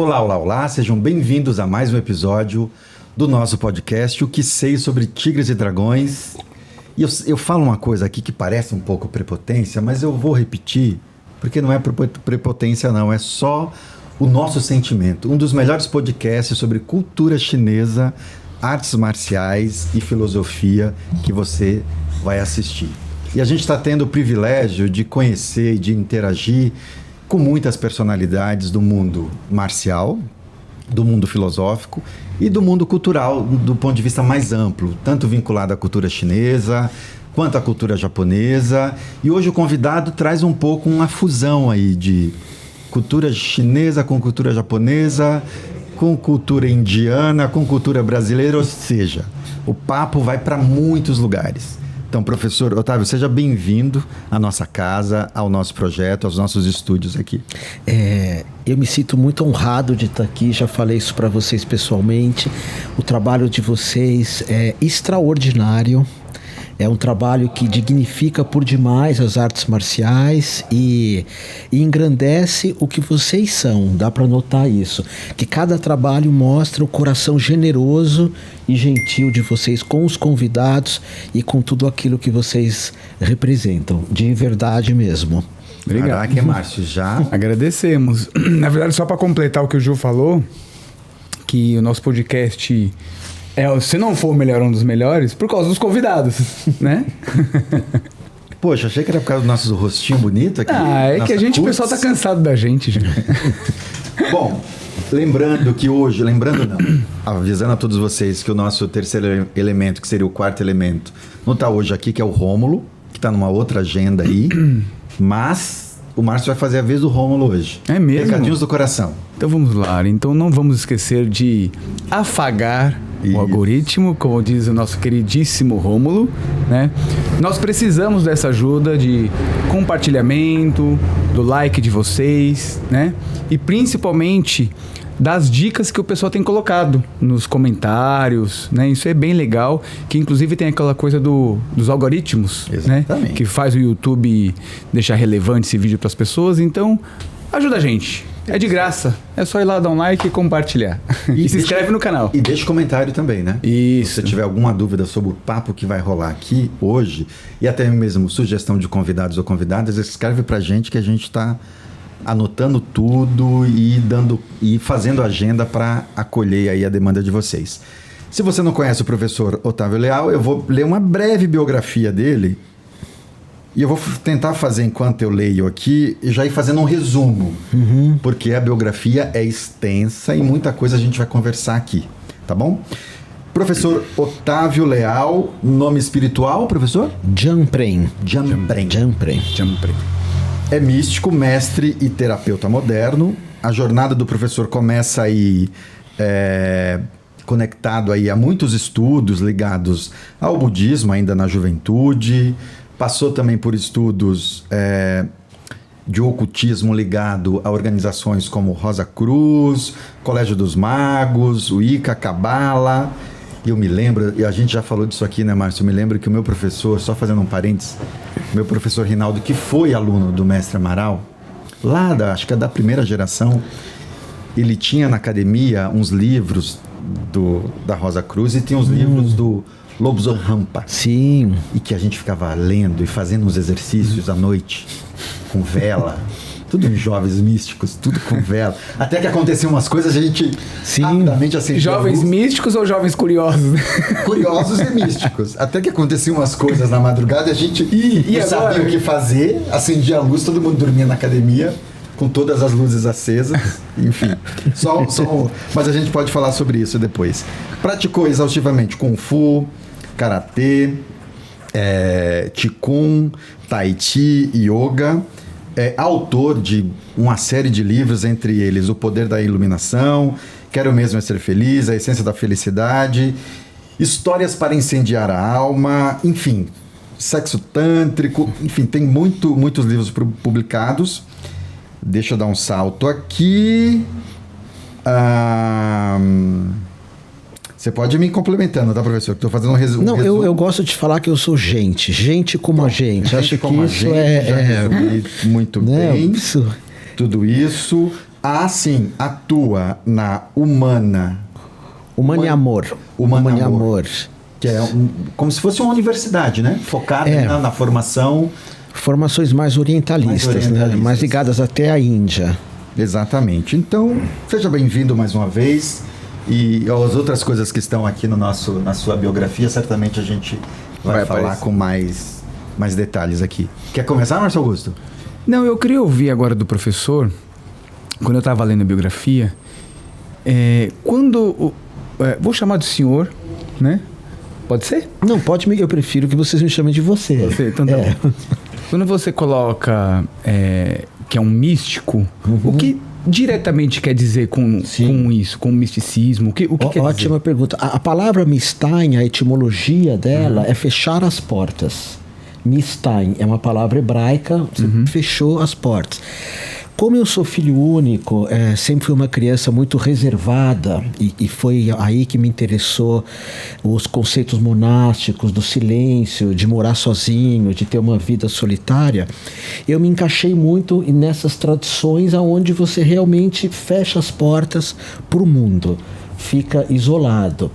Olá, olá, olá, sejam bem-vindos a mais um episódio do nosso podcast, O Que Sei Sobre Tigres e Dragões. E eu falo uma coisa aqui que parece um pouco prepotência, mas eu vou repetir, porque não é prepotência não, é só o nosso sentimento. Um dos melhores podcasts sobre cultura chinesa, artes marciais e filosofia que você vai assistir. E a gente está tendo o privilégio de conhecer e de interagir com muitas personalidades do mundo marcial, do mundo filosófico e do mundo cultural, do ponto de vista mais amplo, tanto vinculado à cultura chinesa quanto à cultura japonesa. E hoje o convidado traz um pouco uma fusão aí de cultura chinesa com cultura japonesa, com cultura indiana, com cultura brasileira, ou seja, o papo vai para muitos lugares. Então, professor Otávio, seja bem-vindo à nossa casa, ao nosso projeto, aos nossos estúdios aqui. Eu me sinto muito honrado de estar aqui, já falei isso para vocês pessoalmente. O trabalho de vocês é extraordinário. É um trabalho que dignifica por demais as artes marciais e engrandece o que vocês são. Dá para notar isso. Que cada trabalho mostra o coração generoso e gentil de vocês com os convidados e com tudo aquilo que vocês representam. De verdade mesmo. Obrigado. Caraca, Márcio, já Agradecemos. Na verdade, só para completar o que o Ju falou, que o nosso podcast... se não for o melhor, um dos melhores, por causa dos convidados, né? Poxa, achei que era por causa do nosso rostinho bonito aqui. O pessoal tá cansado da gente, gente. Bom, avisando a todos vocês que o nosso terceiro elemento, que seria o quarto elemento, não tá hoje aqui, que é o Rômulo, que tá numa outra agenda aí, mas o Márcio vai fazer a vez do Rômulo hoje. É mesmo? Recadinhos do coração. Então vamos lá. Então não vamos esquecer de afagar o algoritmo, como diz o nosso queridíssimo Rômulo, né? Nós precisamos dessa ajuda de compartilhamento, do like de vocês, né? E principalmente das dicas que o pessoal tem colocado nos comentários, né? Isso é bem legal, que inclusive tem aquela coisa dos algoritmos, né? Que faz o YouTube deixar relevante esse vídeo para as pessoas. Então, ajuda a gente. É de graça. É só ir lá dar um like e compartilhar. E se inscreve no canal. E deixa comentário também, né? Isso. Se você tiver alguma dúvida sobre o papo que vai rolar aqui hoje, e até mesmo sugestão de convidados ou convidadas, escreve pra gente que a gente tá anotando tudo e fazendo agenda para acolher aí a demanda de vocês. Se você não conhece o professor Otávio Leal, eu vou ler uma breve biografia dele. E eu vou tentar fazer, enquanto eu leio aqui, e já ir fazendo um resumo. Porque a biografia é extensa e muita coisa a gente vai conversar aqui. Tá bom? Professor Otávio Leal, nome espiritual, professor? Jamprem. É místico, mestre e terapeuta moderno. A jornada do professor começa aí conectado aí a muitos estudos ligados ao budismo, ainda na juventude. Passou também por estudos de ocultismo ligado a organizações como Rosa Cruz, Colégio dos Magos, Wicca, Cabala. E eu me lembro, e a gente já falou disso aqui, né, Márcio? Eu me lembro que o meu professor, só fazendo um parênteses, meu professor Rinaldo, que foi aluno do mestre Amaral, lá acho que é da primeira geração, ele tinha na academia uns livros da Rosa Cruz e tinha uns livros do Lobos Rampa. Sim. E que a gente ficava lendo e fazendo uns exercícios à noite, com vela. Tudo em jovens místicos, tudo com vela. Até que aconteciam umas coisas, a gente rapidamente acendia. Jovens místicos ou jovens curiosos? Curiosos e místicos. Até que aconteciam umas coisas na madrugada, a gente não sabia o que fazer, acendia a luz, todo mundo dormia na academia, com todas as luzes acesas, enfim. Mas a gente pode falar sobre isso depois. Praticou exaustivamente Kung Fu, Karatê, Qigong, Tai Chi, Yoga. É autor de uma série de livros, entre eles O Poder da Iluminação, Quero Mesmo É Ser Feliz, A Essência da Felicidade, Histórias para Incendiar a Alma, enfim, Sexo Tântrico, enfim, tem muitos livros publicados. Deixa eu dar um salto aqui. Você pode ir me complementando, tá, professor? Estou fazendo um resumo. Não, eu gosto de falar que eu sou gente como a gente. Acho que isso muito né? bem. Tudo isso. Ah, sim, atua na Humana. Humana e Amor. Humana e Amor. Que é como se fosse uma universidade, né? Focada na formação. Formações mais orientalistas, né? Mais ligadas até à Índia. Exatamente. Então, seja bem-vindo mais uma vez. E as outras coisas que estão aqui na sua biografia, certamente a gente vai falar com mais detalhes aqui. Quer começar, Márcio Augusto? Não, eu queria ouvir agora do professor, quando eu estava lendo a biografia, vou chamar de senhor, né? Pode ser? Não, pode, eu prefiro que vocês me chamem de você. Então tá bom. Quando você coloca que é um místico, o que diretamente quer dizer com isso, com o misticismo? O que quer dizer? Ótima pergunta. A palavra Mistein, a etimologia dela é fechar as portas. Mistein é uma palavra hebraica, fechou as portas. Como eu sou filho único, sempre fui uma criança muito reservada e foi aí que me interessou os conceitos monásticos, do silêncio, de morar sozinho, de ter uma vida solitária. Eu me encaixei muito nessas tradições onde você realmente fecha as portas para o mundo, fica isolado.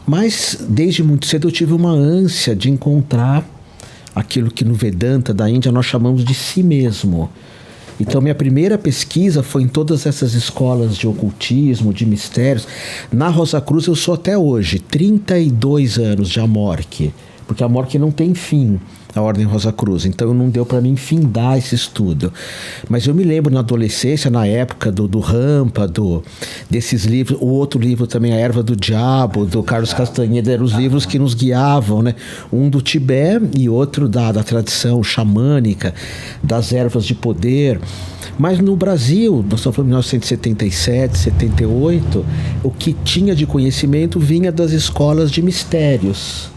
Mas desde muito cedo eu tive uma ânsia de encontrar aquilo que no Vedanta da Índia nós chamamos de si mesmo. Então, minha primeira pesquisa foi em todas essas escolas de ocultismo, de mistérios. Na Rosa Cruz eu sou até hoje, 32 anos de Amorque, porque a Amorque não tem fim, a Ordem Rosa Cruz. Então, não deu para mim findar esse estudo. Mas eu me lembro na adolescência, na época do Rampa, desses livros, o outro livro também, A Erva do Diabo, do Carlos Castaneda, eram os livros que nos guiavam, né? Um do Tibete e outro da tradição xamânica, das ervas de poder. Mas no Brasil, nós estamos falando de 1977, 78, o que tinha de conhecimento vinha das escolas de mistérios.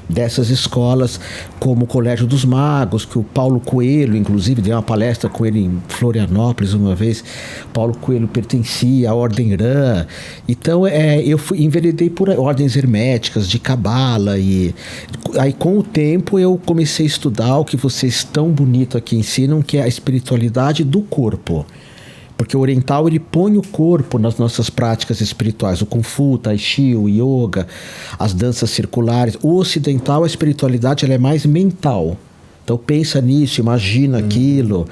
Dessas escolas, como o Colégio dos Magos, que o Paulo Coelho, inclusive, deu uma palestra com ele em Florianópolis uma vez. Paulo Coelho pertencia à Ordem Rã. Então, eu enveredei por ordens herméticas, de cabala. E aí, com o tempo, eu comecei a estudar o que vocês tão bonito aqui ensinam, que é a espiritualidade do corpo. Porque o oriental, ele põe o corpo nas nossas práticas espirituais. O Kung Fu, o Tai Chi, o Yoga, as danças circulares. O ocidental, a espiritualidade, ela é mais mental. Então pensa nisso, imagina aquilo.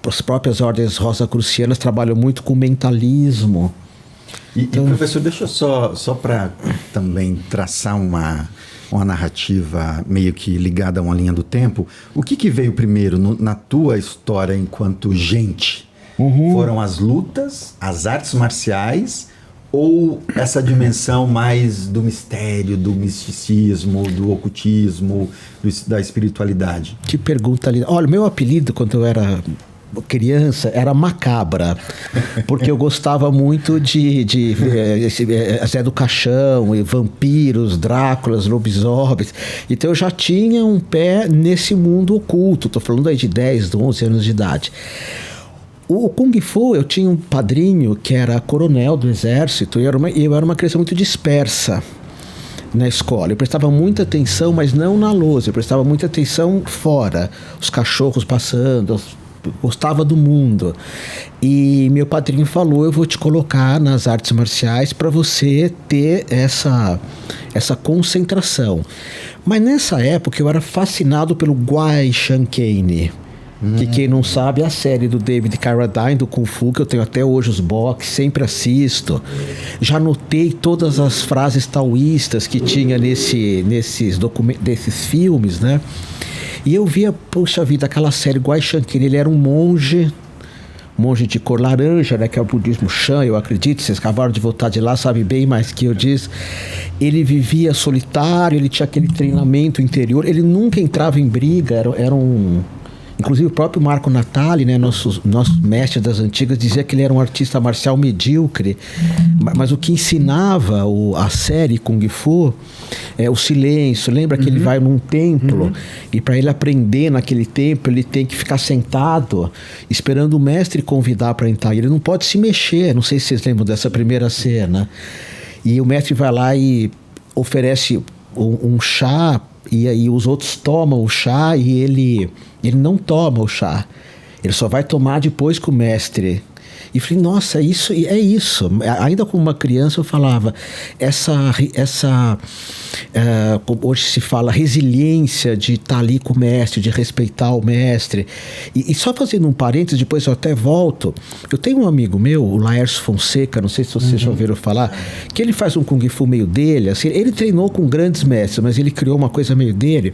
As próprias ordens rosacrucianas trabalham muito com mentalismo. E professor, deixa eu só para também traçar uma narrativa meio que ligada a uma linha do tempo. O que veio primeiro na tua história enquanto gente? Foram as lutas, as artes marciais ou essa dimensão mais do mistério, do misticismo, do ocultismo, da espiritualidade? Que pergunta ali. Olha, meu apelido quando eu era criança era Macabra, porque eu gostava muito de Zé do Caixão, e vampiros, Dráculas, lobisomens. Então eu já tinha um pé nesse mundo oculto. Estou falando aí de 10, 11 anos de idade. O Kung Fu, eu tinha um padrinho que era coronel do exército e eu era uma criança muito dispersa na escola. Eu prestava muita atenção, mas não na lousa. Eu prestava muita atenção fora. Os cachorros passando, gostava do mundo. E meu padrinho falou, eu vou te colocar nas artes marciais para você ter essa concentração. Mas nessa época eu era fascinado pelo Guai Shankane. Que quem não sabe é a série do David Carradine, do Kung Fu, que eu tenho até hoje os box, sempre assisto. Já notei todas as frases taoístas que tinha desses filmes, né? E eu via, poxa vida, aquela série Guai Shankane, ele era um monge de cor laranja, né, que é o budismo Shan, eu acredito, vocês acabaram de voltar de lá, sabem bem mais que eu disse. Ele vivia solitário, ele tinha aquele treinamento interior, ele nunca entrava em briga, era um... Inclusive o próprio Marco Natali, né, nosso mestre das antigas, dizia que ele era um artista marcial medíocre, mas o que ensinava a série Kung Fu é o silêncio. Lembra que ele vai num templo e para ele aprender naquele templo ele tem que ficar sentado esperando o mestre convidar para entrar. Ele não pode se mexer, não sei se vocês lembram dessa primeira cena. E o mestre vai lá e oferece um chá e aí os outros tomam o chá e ele não toma o chá. Ele só vai tomar depois que o mestre E falei, nossa, isso é isso. Ainda como uma criança eu falava, hoje se fala resiliência de estar ali com o mestre, de respeitar o mestre. E só fazendo um parênteses, depois eu até volto. Eu tenho um amigo meu, o Laércio Fonseca, não sei se vocês já ouviram falar, que ele faz um Kung Fu meio dele, assim, ele treinou com grandes mestres, mas ele criou uma coisa meio dele.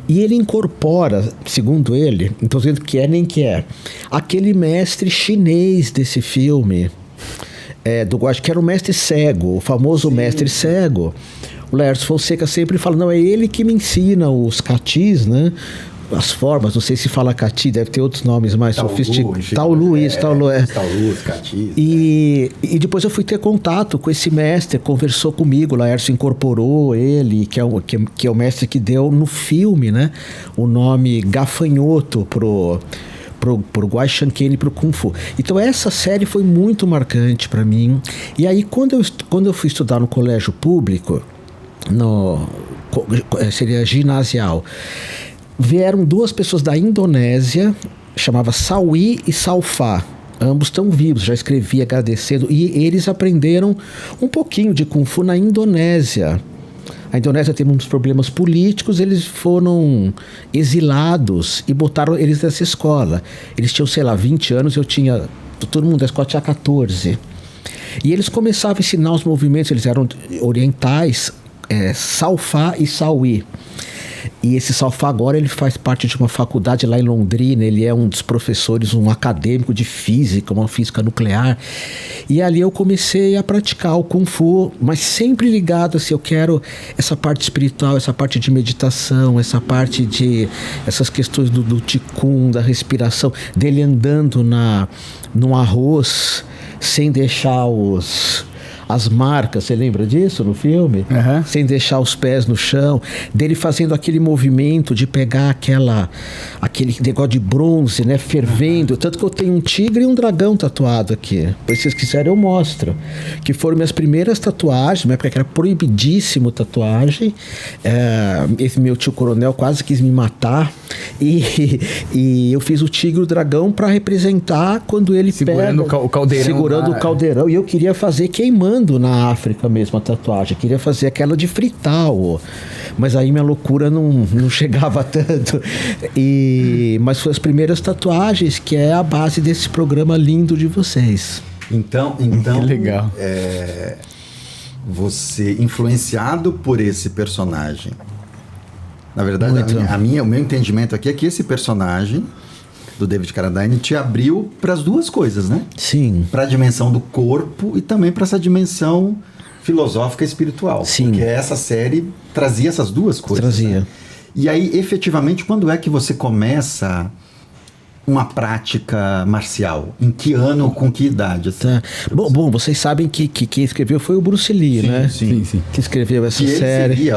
E ele incorpora, segundo ele, não estou dizendo que é nem que é, aquele mestre chinês desse filme, acho que era o mestre cego, o famoso mestre cego. O Laércio Fonseca sempre fala, não, é ele que me ensina os catis, né? As formas, não sei se fala cati, deve ter outros nomes mais sofisticados. Taolu, isso, Taolu. Taolu, cati. E depois eu fui ter contato com esse mestre, conversou comigo, o Laércio incorporou ele, que é o mestre que deu no filme, né? O nome gafanhoto pro Guai Shanken e pro Kung Fu. Então essa série foi muito marcante para mim. E aí quando eu fui estudar no colégio público, seria ginasial, vieram 2 pessoas da Indonésia, chamava Sawi e Salfa. Ambos estão vivos, já escrevi agradecendo. E eles aprenderam um pouquinho de Kung Fu na Indonésia. A Indonésia teve uns problemas políticos, eles foram exilados e botaram eles nessa escola. Eles tinham, sei lá, 20 anos, todo mundo da escola tinha 14. E eles começavam a ensinar os movimentos, eles eram orientais, Salfa e Sawi. E esse Salfa agora ele faz parte de uma faculdade lá em Londrina, ele é um dos professores, um acadêmico de física, uma física nuclear. E ali eu comecei a praticar o Kung Fu, mas sempre ligado assim, eu quero essa parte espiritual, essa parte de meditação, essas questões do Qigong, da respiração, dele andando no arroz sem deixar as marcas, você lembra disso no filme? Uhum. Sem deixar os pés no chão, dele fazendo aquele movimento de pegar aquele negócio de bronze, né, fervendo. Tanto que eu tenho um tigre e um dragão tatuado aqui. Se vocês quiserem eu mostro. Que foram minhas primeiras tatuagens, né, porque era proibidíssimo tatuagem. Esse meu tio coronel quase quis me matar. E eu fiz o tigre e o dragão para representar quando ele segurando o caldeirão. Segurando o caldeirão. E eu queria fazer queimando na África mesmo a tatuagem. Eu queria fazer aquela de fritar. Mas aí minha loucura não chegava tanto. Mas foi as primeiras tatuagens que é a base desse programa lindo de vocês. Então que legal. Você, influenciado por esse personagem, na verdade, o meu entendimento aqui é que esse personagem do David Carradine te abriu para as duas coisas, né? Sim. Para a dimensão do corpo e também para essa dimensão filosófica e espiritual. Sim. Porque essa série trazia essas duas coisas. Trazia. Né? E aí, efetivamente, quando é que você começa uma prática marcial? Em que ano, com que idade? Assim? Tá. Bom, vocês sabem que quem escreveu foi o Bruce Lee, sim, né? Sim. Que escreveu essa que série.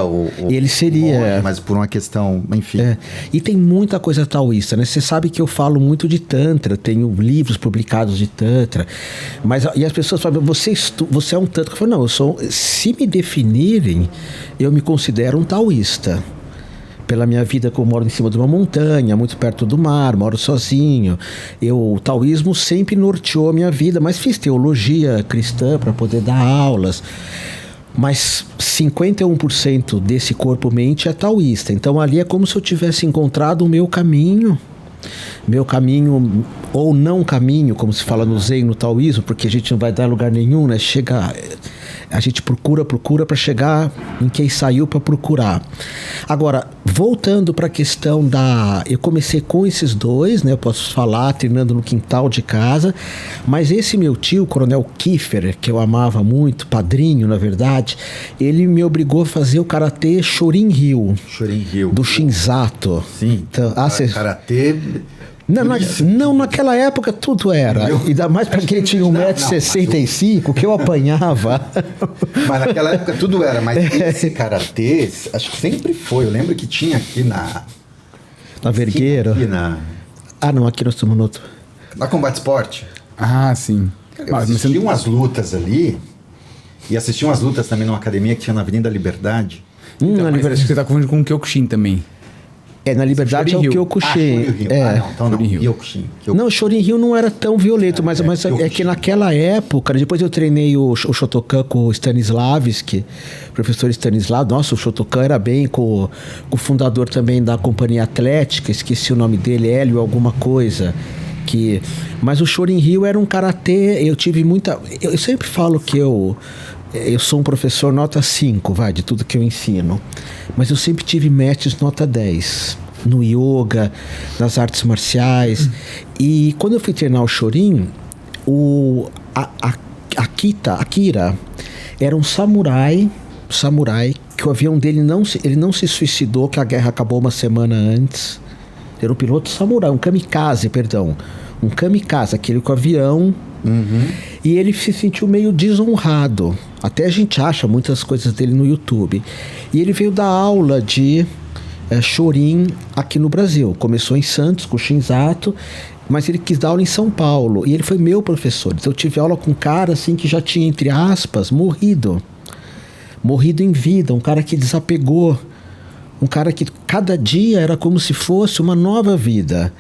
Ele seria monge, mas por uma questão, enfim. E tem muita coisa taoísta, né? Você sabe que eu falo muito de Tantra, tenho livros publicados de Tantra, e as pessoas falam, você é um Tantra. Eu falo, não, se me definirem, eu me considero um taoísta. Pela minha vida, que eu moro em cima de uma montanha, muito perto do mar, moro sozinho. O taoísmo sempre norteou a minha vida, mas fiz teologia cristã para poder dar aulas. Mas 51% desse corpo-mente é taoísta. Então ali é como se eu tivesse encontrado o meu caminho, ou não caminho, como se fala no Zen, no taoísmo, porque a gente não vai dar lugar nenhum, né? A gente procura para chegar em quem saiu para procurar. Agora, voltando para a questão eu comecei com esses dois, né? Eu posso falar, treinando no quintal de casa, mas esse meu tio, o Coronel Kiefer, que eu amava muito, padrinho, na verdade, ele me obrigou a fazer o Karatê Shorin-ryu. Do Shinzato. Sim. Então, Karatê... Não, naquela época tudo era. Ainda mais porque ele tinha 1,65m, que eu apanhava. Mas naquela época tudo era. Mas esse karatê, acho que sempre foi. Eu lembro que tinha aqui na Vergueiro. Aqui nós estamos no outro. Na Combate Esporte. Ah, sim. Eu assisti umas lutas ali. E assisti umas lutas também numa academia que tinha na Avenida Liberdade. Mas acho que você está confundindo com o Kyokushin também. Na Liberdade é o Kyokushin. Então não, Kyokushin. Não, o Shorin-ryu não era tão violento, mas é que naquela época, depois eu treinei o Shotokan com o Stanislavski, professor Stanislavski. Nossa, o Shotokan era bem com o fundador também da Companhia Atlética, esqueci o nome dele, Hélio alguma coisa. Mas o Shorin-ryu era um karatê, eu tive muita... Eu sempre falo que eu sou um professor nota 5, de tudo que eu ensino. Mas eu sempre tive mestres nota 10. No yoga, nas artes marciais. E quando eu fui treinar o Shorin, Akira era um samurai que o avião dele ele não se suicidou, que a guerra acabou uma semana antes. Era um piloto samurai, um kamikaze, aquele com o avião. E ele se sentiu meio desonrado. Até a gente acha muitas coisas dele no YouTube. E ele veio dar aula de Shorin aqui no Brasil. Começou em Santos, com o Shinzato, mas ele quis dar aula em São Paulo. E ele foi meu professor. Então eu tive aula com um cara assim que já tinha, entre aspas, morrido em vida. Um cara que desapegou. Um cara que cada dia era como se fosse uma nova vida.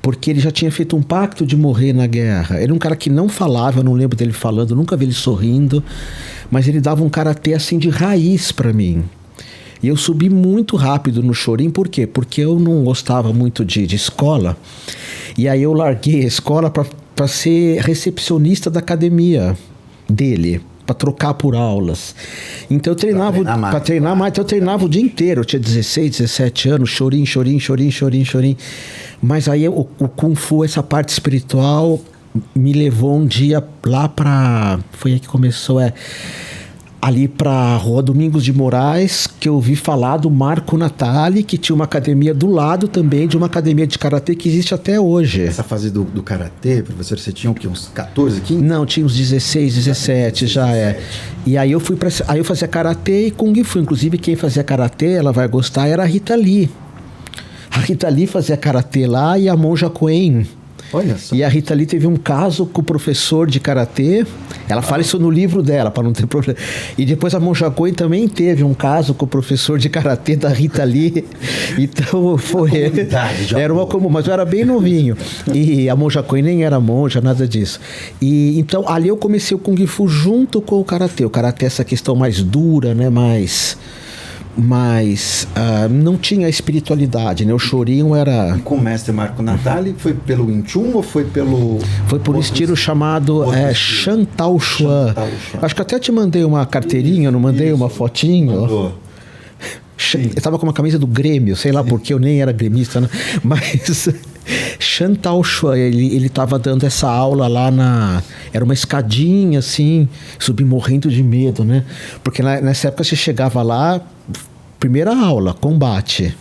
Porque ele já tinha feito um pacto de morrer na guerra. Ele era um cara que não falava, eu não lembro dele falando, nunca vi ele sorrindo, mas ele dava um karatê assim de raiz para mim. E eu subi muito rápido no Shorin, por quê? Porque eu não gostava muito de escola, e aí eu larguei a escola para ser recepcionista da academia dele, para trocar por aulas. Então eu treinava para treinar mais. Então eu treinava o dia inteiro. Eu tinha 16, 17 anos, Shorin. Mas aí o Kung Fu, essa parte espiritual, me levou um dia lá para... Foi aí que começou, ali para Rua Domingos de Moraes, que eu ouvi falar do Marco Natali, que tinha uma academia do lado também de uma academia de karatê que existe até hoje. Essa fase do karatê, professor, você tinha o quê? Uns 14, 15? Não, tinha uns 16, 17 já. E aí eu fui aí eu fazia karatê e Kung Fu. Inclusive quem fazia karatê, ela vai gostar, era a Rita Lee. A Rita Lee fazia karatê lá e a Monja Coen. Olha só. E a Rita Lee teve um caso com o professor de karatê. Ela fala isso no livro dela, para não ter problema. E depois a Monja Coen também teve um caso com o professor de karatê da Rita Lee. Então foi. Era uma comum, mas eu era bem novinho. E a Monja Coen nem era monja, nada disso. E então ali eu comecei o Kung Fu junto com o karatê. O karatê é essa questão mais dura, né? Mas não tinha espiritualidade, né? O Shorin era... Com o mestre Marco Natali, foi pelo Wing Chun ou foi pelo... Foi por um estilo chamado Shan Tao Chuan. Acho que até te mandei uma carteirinha, não mandei uma fotinho? Mandou. Eu tava com uma camisa do Grêmio, sei lá porque eu nem era gremista, né? Mas Shan Tao Chuan, ele tava dando essa aula lá era uma escadinha assim, subi morrendo de medo, né? Porque nessa época você chegava lá, primeira aula, combate.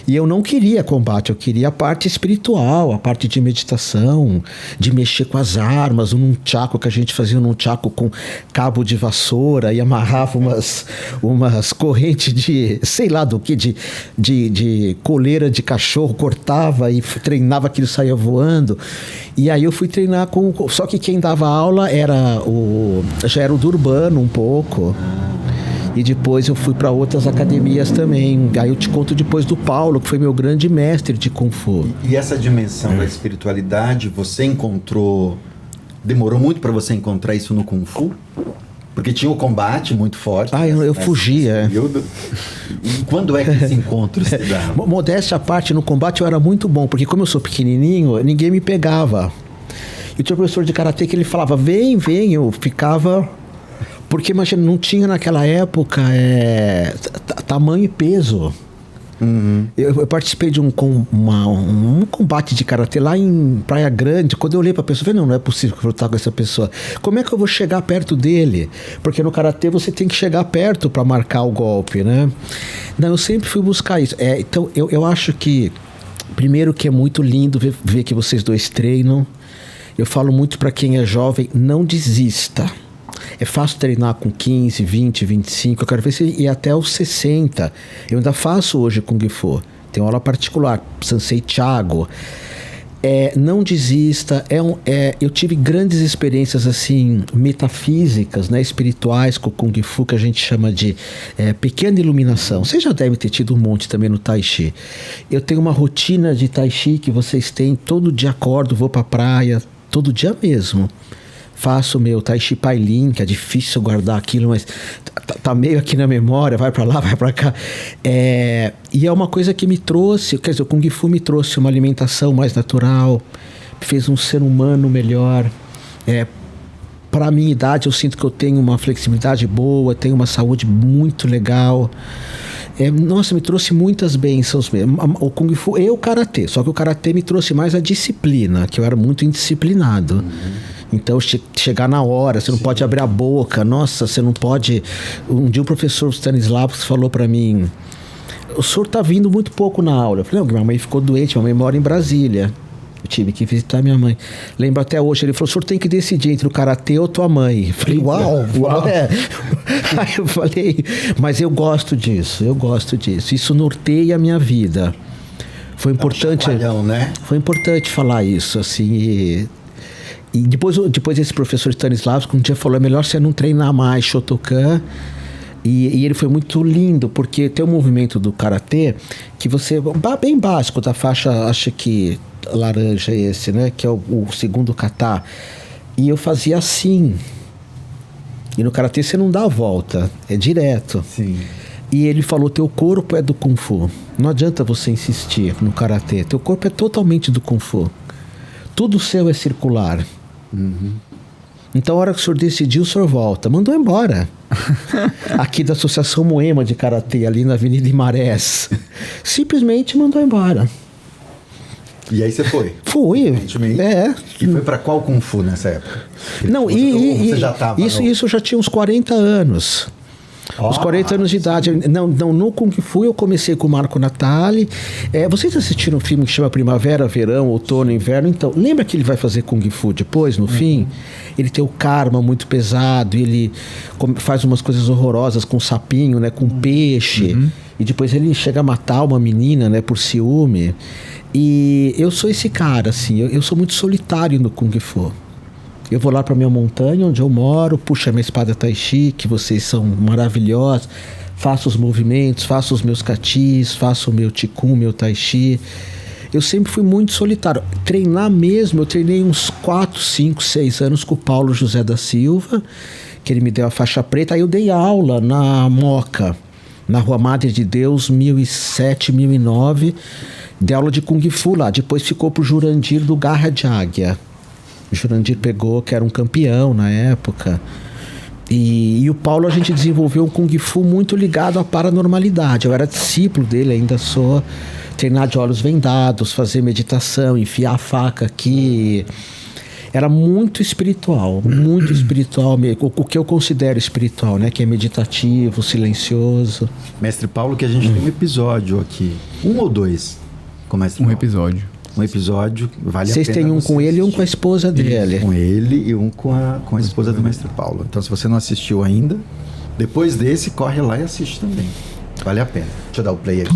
E eu não queria combate, eu queria a parte espiritual, a parte de meditação, de mexer com as armas, o nunchaku que a gente fazia, um nunchaku com cabo de vassoura e amarrava umas correntes de, sei lá do que, de coleira de cachorro, cortava e treinava, aquilo saía voando. E aí eu fui treinar só que quem dava aula já era o do urbano um pouco. E depois eu fui para outras academias também. Aí eu te conto depois do Paulo, que foi meu grande mestre de Kung Fu. E essa dimensão da espiritualidade, você encontrou... Demorou muito para você encontrar isso no Kung Fu? Porque tinha o combate muito forte. Eu fugia. E quando é que esse encontro se dá? Modéstia à parte, no combate eu era muito bom, porque como eu sou pequenininho, ninguém me pegava. E tinha um professor de karatê que ele falava, vem, eu ficava... Porque, imagina, não tinha naquela época tamanho e peso. Uhum. Eu participei de um combate de karatê lá em Praia Grande. Quando eu olhei para a pessoa, eu falei, não é possível que eu vou lutar com essa pessoa. Como é que eu vou chegar perto dele? Porque no karatê você tem que chegar perto para marcar o golpe, né? Não, eu sempre fui buscar isso. Então, eu acho que, primeiro que é muito lindo ver que vocês dois treinam. Eu falo muito para quem é jovem, não desista. É fácil treinar com 15, 20, 25. Eu quero ver se ir até os 60. Eu ainda faço hoje Kung Fu. Tenho aula particular, Sensei Thiago. Não desista. Eu tive grandes experiências assim metafísicas, né, espirituais com o Kung Fu, que a gente chama de pequena iluminação. Você já deve ter tido um monte também no Tai Chi. Eu tenho uma rotina de Tai Chi que vocês têm. Todo dia acordo, vou pra praia, todo dia mesmo. Faço o meu Tai Chi Pai Lin, que é difícil guardar aquilo, mas tá meio aqui na memória, vai pra lá, vai pra cá. E é uma coisa que me trouxe, quer dizer, o Kung Fu me trouxe uma alimentação mais natural, me fez um ser humano melhor. Para a minha idade, eu sinto que eu tenho uma flexibilidade boa, tenho uma saúde muito legal. Nossa, me trouxe muitas bênçãos mesmo. O Kung Fu e o Karatê, só que o Karatê me trouxe mais a disciplina, que eu era muito indisciplinado. Então, chegar na hora, você não pode abrir a boca, nossa, você não pode... Um dia o professor Stanislavski falou para mim, o senhor tá vindo muito pouco na aula. Eu falei, não, minha mãe ficou doente, minha mãe mora em Brasília. Eu tive que visitar minha mãe. Lembro até hoje, ele falou, o senhor tem que decidir entre o Karatê ou tua mãe. Eu falei, uau. Aí eu falei, mas eu gosto disso. Isso norteia a minha vida. Foi importante... né? Foi importante falar isso, assim, e depois esse professor Stanislavski um dia falou, é melhor você não treinar mais Shotokan. E ele foi muito lindo, porque tem um movimento do Karatê que você... Bem básico, da faixa, acho que laranja esse, né? Que é o segundo kata. E eu fazia assim. E no Karatê você não dá a volta, é direto. Sim. E ele falou, teu corpo é do Kung Fu. Não adianta você insistir no Karatê. Teu corpo é totalmente do Kung Fu. Tudo seu é circular. Então, a hora que o senhor decidiu, o senhor volta. Mandou embora. Aqui da Associação Moema de Karatê, ali na Avenida Imarés. Simplesmente mandou embora. E aí você foi? Fui. E foi pra qual Kung Fu nessa época? Não, você já tava isso eu já tinha uns 40 anos. Uns 40 anos de idade. Não, no Kung Fu eu comecei com o Marco Natali. Vocês assistiram um filme que chama Primavera, Verão, Outono, Inverno? Então, lembra que ele vai fazer Kung Fu depois, no fim? Ele tem o karma muito pesado, ele faz umas coisas horrorosas com sapinho, né, com peixe. E depois ele chega a matar uma menina, né, por ciúme. E eu sou esse cara, assim, eu sou muito solitário no Kung Fu. Eu vou lá para minha montanha, onde eu moro, puxo a minha espada Tai Chi, que vocês são maravilhosos, faço os movimentos, faço os meus katis, faço o meu Qigong, meu Tai Chi. Eu sempre fui muito solitário. Treinar mesmo, eu treinei uns 4, 5, 6 anos com o Paulo José da Silva, que ele me deu a faixa preta. Aí eu dei aula na Moca, na Rua Madre de Deus, 1007, 1009. Dei aula de Kung Fu lá. Depois ficou pro Jurandir do Garra de Águia. O Jurandir pegou, que era um campeão na época. E o Paulo, a gente desenvolveu um Kung Fu muito ligado à paranormalidade. Eu era discípulo dele, ainda sou. Treinar de olhos vendados, fazer meditação, enfiar a faca aqui. Era muito espiritual mesmo. O que eu considero espiritual, né? Que é meditativo, silencioso. Mestre Paulo, que a gente tem um episódio aqui. 1 ou 2 com o Mestre Paulo. Um episódio, vale a pena. Vocês têm um com ele e um com a esposa dele. Com ele e um com a esposa do Mestre Paulo. Então, se você não assistiu ainda, depois desse, corre lá e assiste também. Vale a pena. Deixa eu dar o play aqui.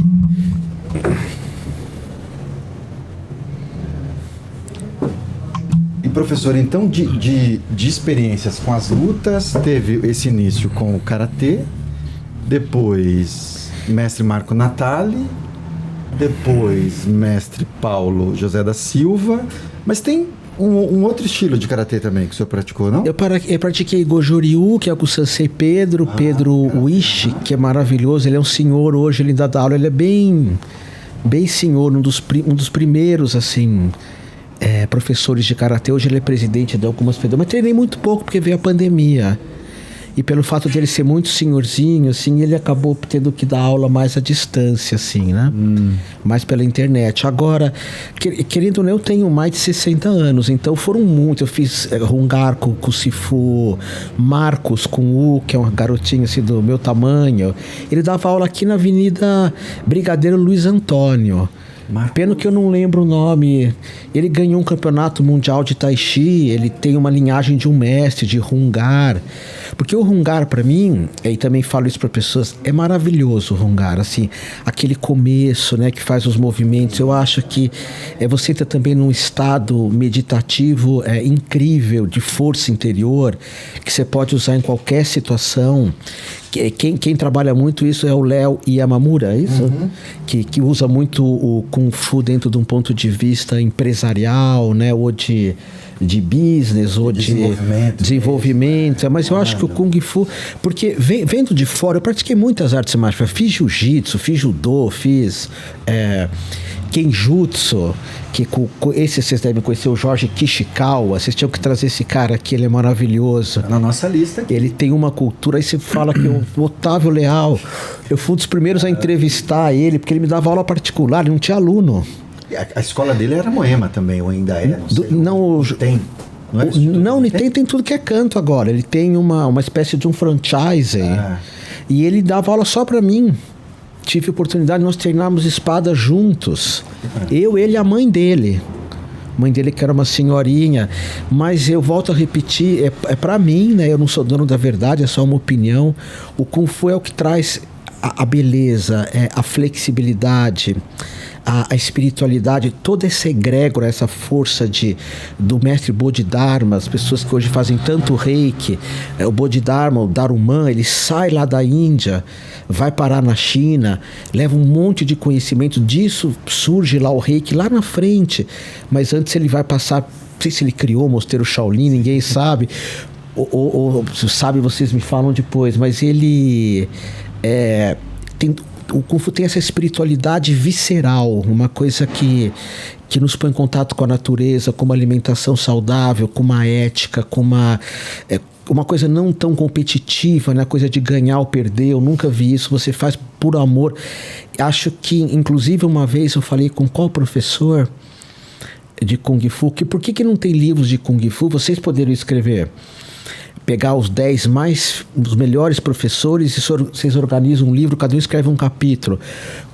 E professor, então de experiências com as lutas, teve esse início com o Karatê, depois Mestre Marco Natali, depois Mestre Paulo José da Silva, mas tem um outro estilo de Karatê também que o senhor praticou, não? Eu pratiquei Goju Ryu, que é com o Sensei Pedro Wishi, que é maravilhoso. Ele é um senhor hoje, ele dá aula, ele é bem senhor, um dos primeiros, assim, professores de Karatê. Hoje ele é presidente de algumas federações, mas treinei muito pouco porque veio a pandemia. E pelo fato de ele ser muito senhorzinho, assim, ele acabou tendo que dar aula mais à distância, assim, né? Mais pela internet. Agora, querendo ou não, eu tenho mais de 60 anos, então foram muitos. Eu fiz Rungar com o Sifu, Marcos com o que é uma garotinha assim do meu tamanho. Ele dava aula aqui na Avenida Brigadeiro Luiz Antônio. Pena que eu não lembro o nome. Ele ganhou um campeonato mundial de Tai Chi. Ele tem uma linhagem de um mestre, de Hungar. Porque o Hungar, para mim, e também falo isso para pessoas, é maravilhoso o Hungar. Assim, aquele começo, né, que faz os movimentos. Eu acho que você entra também num estado meditativo incrível, de força interior, que você pode usar em qualquer situação. Quem trabalha muito isso é o Léo Yamamura, é isso? Uhum. Que usa muito o Kung Fu dentro de um ponto de vista empresarial, né? Ou de business, ou de desenvolvimento. Mas eu acho que o Kung Fu... Porque vendo de fora, eu pratiquei muitas artes marciais. Fiz jiu-jitsu, fiz judô, fiz... Kenjutsu, que esse vocês devem conhecer, o Jorge Kishikawa. Vocês tinham que trazer esse cara aqui, ele é maravilhoso. Tá na nossa lista aqui. Ele tem uma cultura, aí você fala que o Otávio Leal, eu fui um dos primeiros a entrevistar ele, porque ele me dava aula particular, ele não tinha aluno. A escola dele era Moema também, ou ainda é? Não tem. Não, tem tudo que é canto agora. Ele tem uma espécie de um franchise. E ele dava aula só pra mim. Tive oportunidade, nós treinamos espada juntos. Eu, ele e a mãe dele. Mãe dele que era uma senhorinha. Mas eu volto a repetir, é para mim, né? Eu não sou dono da verdade, é só uma opinião. O Kung Fu é o que traz a beleza, a flexibilidade, a espiritualidade, toda essa egrégora, essa força do mestre Bodhidharma, as pessoas que hoje fazem tanto reiki, o Bodhidharma, o Dharuman, ele sai lá da Índia, vai parar na China, leva um monte de conhecimento, disso surge lá o reiki lá na frente, mas antes ele vai passar, não sei se ele criou o mosteiro Shaolin, ninguém sabe, ou sabe, vocês me falam depois, mas ele o Kung Fu tem essa espiritualidade visceral, uma coisa que nos põe em contato com a natureza, com uma alimentação saudável, com uma ética, com uma coisa não tão competitiva, né? Coisa de ganhar ou perder. Eu nunca vi isso, você faz por amor. Acho que, inclusive, uma vez eu falei com qual professor de Kung Fu, por que não tem livros de Kung Fu? Vocês poderiam escrever, pegar os 10 os melhores professores e vocês organizam um livro, cada um escreve um capítulo.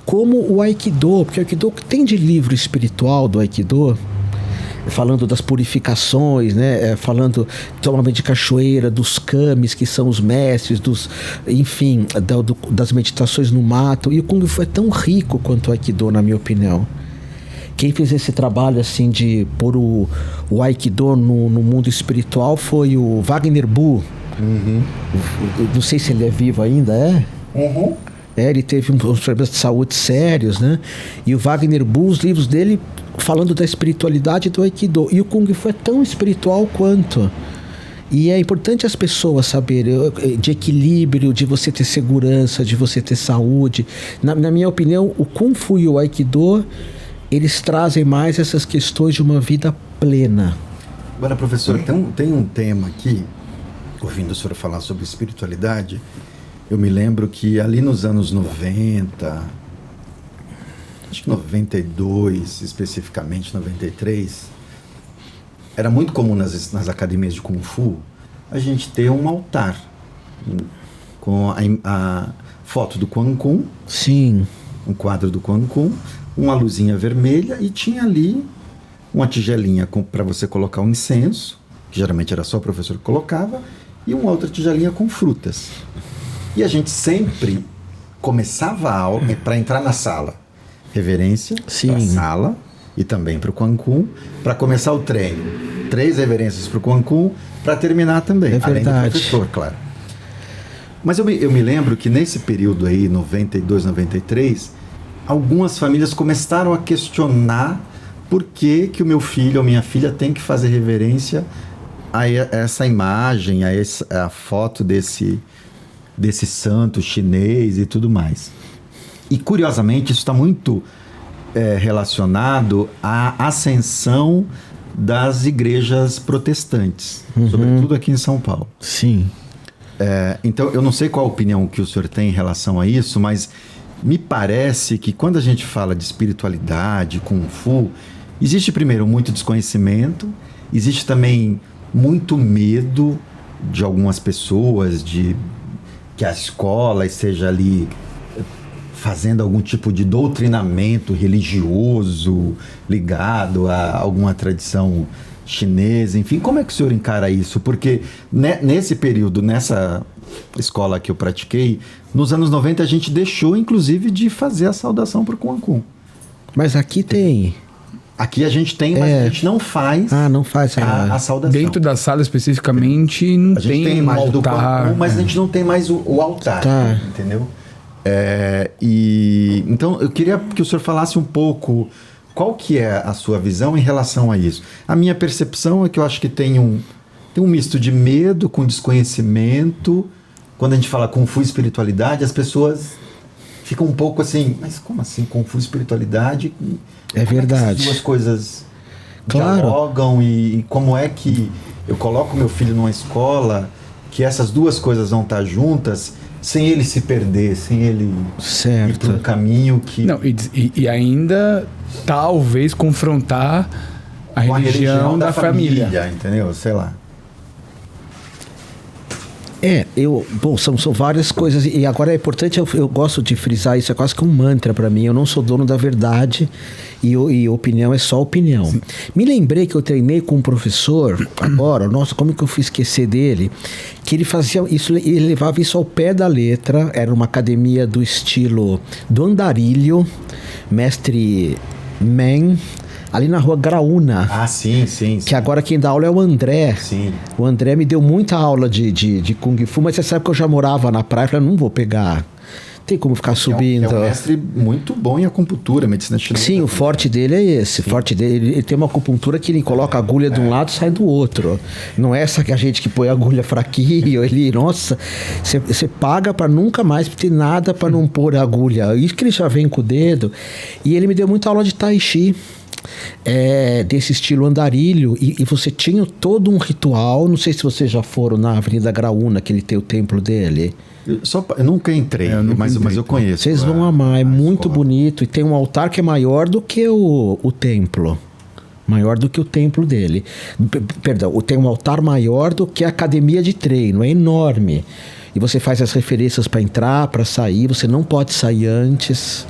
Como o Aikido, porque o Aikido tem de livro espiritual do Aikido, falando das purificações, né? Falando totalmente de cachoeira, dos kamis, que são os mestres, enfim, das meditações no mato. E o Kung Fu é tão rico quanto o Aikido, na minha opinião. Quem fez esse trabalho assim de pôr o Aikido no mundo espiritual foi o Wagner Bu. Uhum. Não sei se ele é vivo ainda, Uhum. Ele teve uns problemas de saúde sérios, né? E o Wagner Bu, os livros dele falando da espiritualidade do Aikido. E o Kung Fu é tão espiritual quanto. E é importante as pessoas saberem de equilíbrio, de você ter segurança, de você ter saúde. Na minha opinião, o Kung Fu e o Aikido, eles trazem mais essas questões de uma vida plena. Agora, professor, tem um tema aqui, ouvindo o senhor falar sobre espiritualidade, eu me lembro que ali nos anos 90, acho que 92, especificamente 93, era muito comum nas academias de Kung Fu a gente ter um altar com a foto do Quan Kun. Sim. Um quadro do Quan Kun, uma luzinha vermelha e tinha ali uma tigelinha para você colocar um incenso, que geralmente era só o professor que colocava, e uma outra tigelinha com frutas. E a gente sempre começava a aula para entrar na sala. Reverência para a sala e também para o Quan Kun, para começar o treino. 3 reverências para o Quan Kun, para terminar também, além do professor, claro. Mas eu me lembro que nesse período aí, 92, 93, algumas famílias começaram a questionar por que o meu filho ou minha filha tem que fazer reverência a essa imagem, a foto desse santo chinês e tudo mais. E, curiosamente, isso está muito relacionado à ascensão das igrejas protestantes, sobretudo aqui em São Paulo. Sim. Então, eu não sei qual a opinião que o senhor tem em relação a isso, mas me parece que quando a gente fala de espiritualidade, Kung Fu, existe primeiro muito desconhecimento, existe também muito medo de algumas pessoas de que a escola esteja ali fazendo algum tipo de doutrinamento religioso ligado a alguma tradição chinesa, enfim, como é que o senhor encara isso? Porque nesse período, nessa escola que eu pratiquei, nos anos 90 a gente deixou, inclusive, de fazer a saudação para o Kun Kun. Mas aqui tem. Aqui a gente tem, mas a gente não faz, não faz a saudação. Dentro da sala especificamente não a gente tem um imagem do Kun altar. Kun, mas a gente não tem mais o altar, Tá. entendeu? Então eu queria que o senhor falasse um pouco qual que é a sua visão em relação a isso. A minha percepção é que eu acho que tem um misto de medo com desconhecimento. Quando a gente fala Kung Fu e espiritualidade, as pessoas ficam um pouco assim, mas como assim Kung Fu e espiritualidade? É verdade. Como é que essas duas coisas Claro. dialogam e como é que eu coloco meu filho numa escola que essas duas coisas vão estar juntas sem ele se perder, sem ele ir por um caminho que... Não, e ainda talvez confrontar a com religião da família. Entendeu? Sei lá. São várias coisas, e agora é importante, eu gosto de frisar isso, é quase que um mantra para mim. Eu não sou dono da verdade e opinião é só opinião. Sim. Me lembrei que eu treinei com um professor agora, nossa, como que eu fui esquecer dele, que ele fazia isso, ele levava isso ao pé da letra. Era uma academia do estilo do Andarilho, mestre Men, ali na rua Graúna. Ah, sim. Que agora quem dá aula é o André. Sim. O André me deu muita aula de Kung Fu, mas você sabe que eu já morava na praia, eu falei, não vou pegar. Tem como ficar subindo. É um mestre muito bom em acupuntura, medicina chinesa. Sim, o forte dele é esse. O forte dele, ele tem uma acupuntura que ele coloca a agulha de um lado e sai do outro. Não é essa que a gente que põe a agulha fraquinho. Ele, nossa, você paga para nunca mais ter nada para não pôr a agulha. Isso que ele já vem com o dedo. E ele me deu muita aula de Tai Chi. Desse estilo andarilho, e você tinha todo um ritual. Não sei se vocês já foram na Avenida Graúna, que ele tem o templo dele. Eu nunca entrei, mas eu conheço. Vocês vão amar, é muito bonito, e tem um altar que é maior do que o templo. Maior do que o templo dele. Perdão, tem um altar maior do que a academia de treino, é enorme. E você faz as referências para entrar, para sair, você não pode sair antes.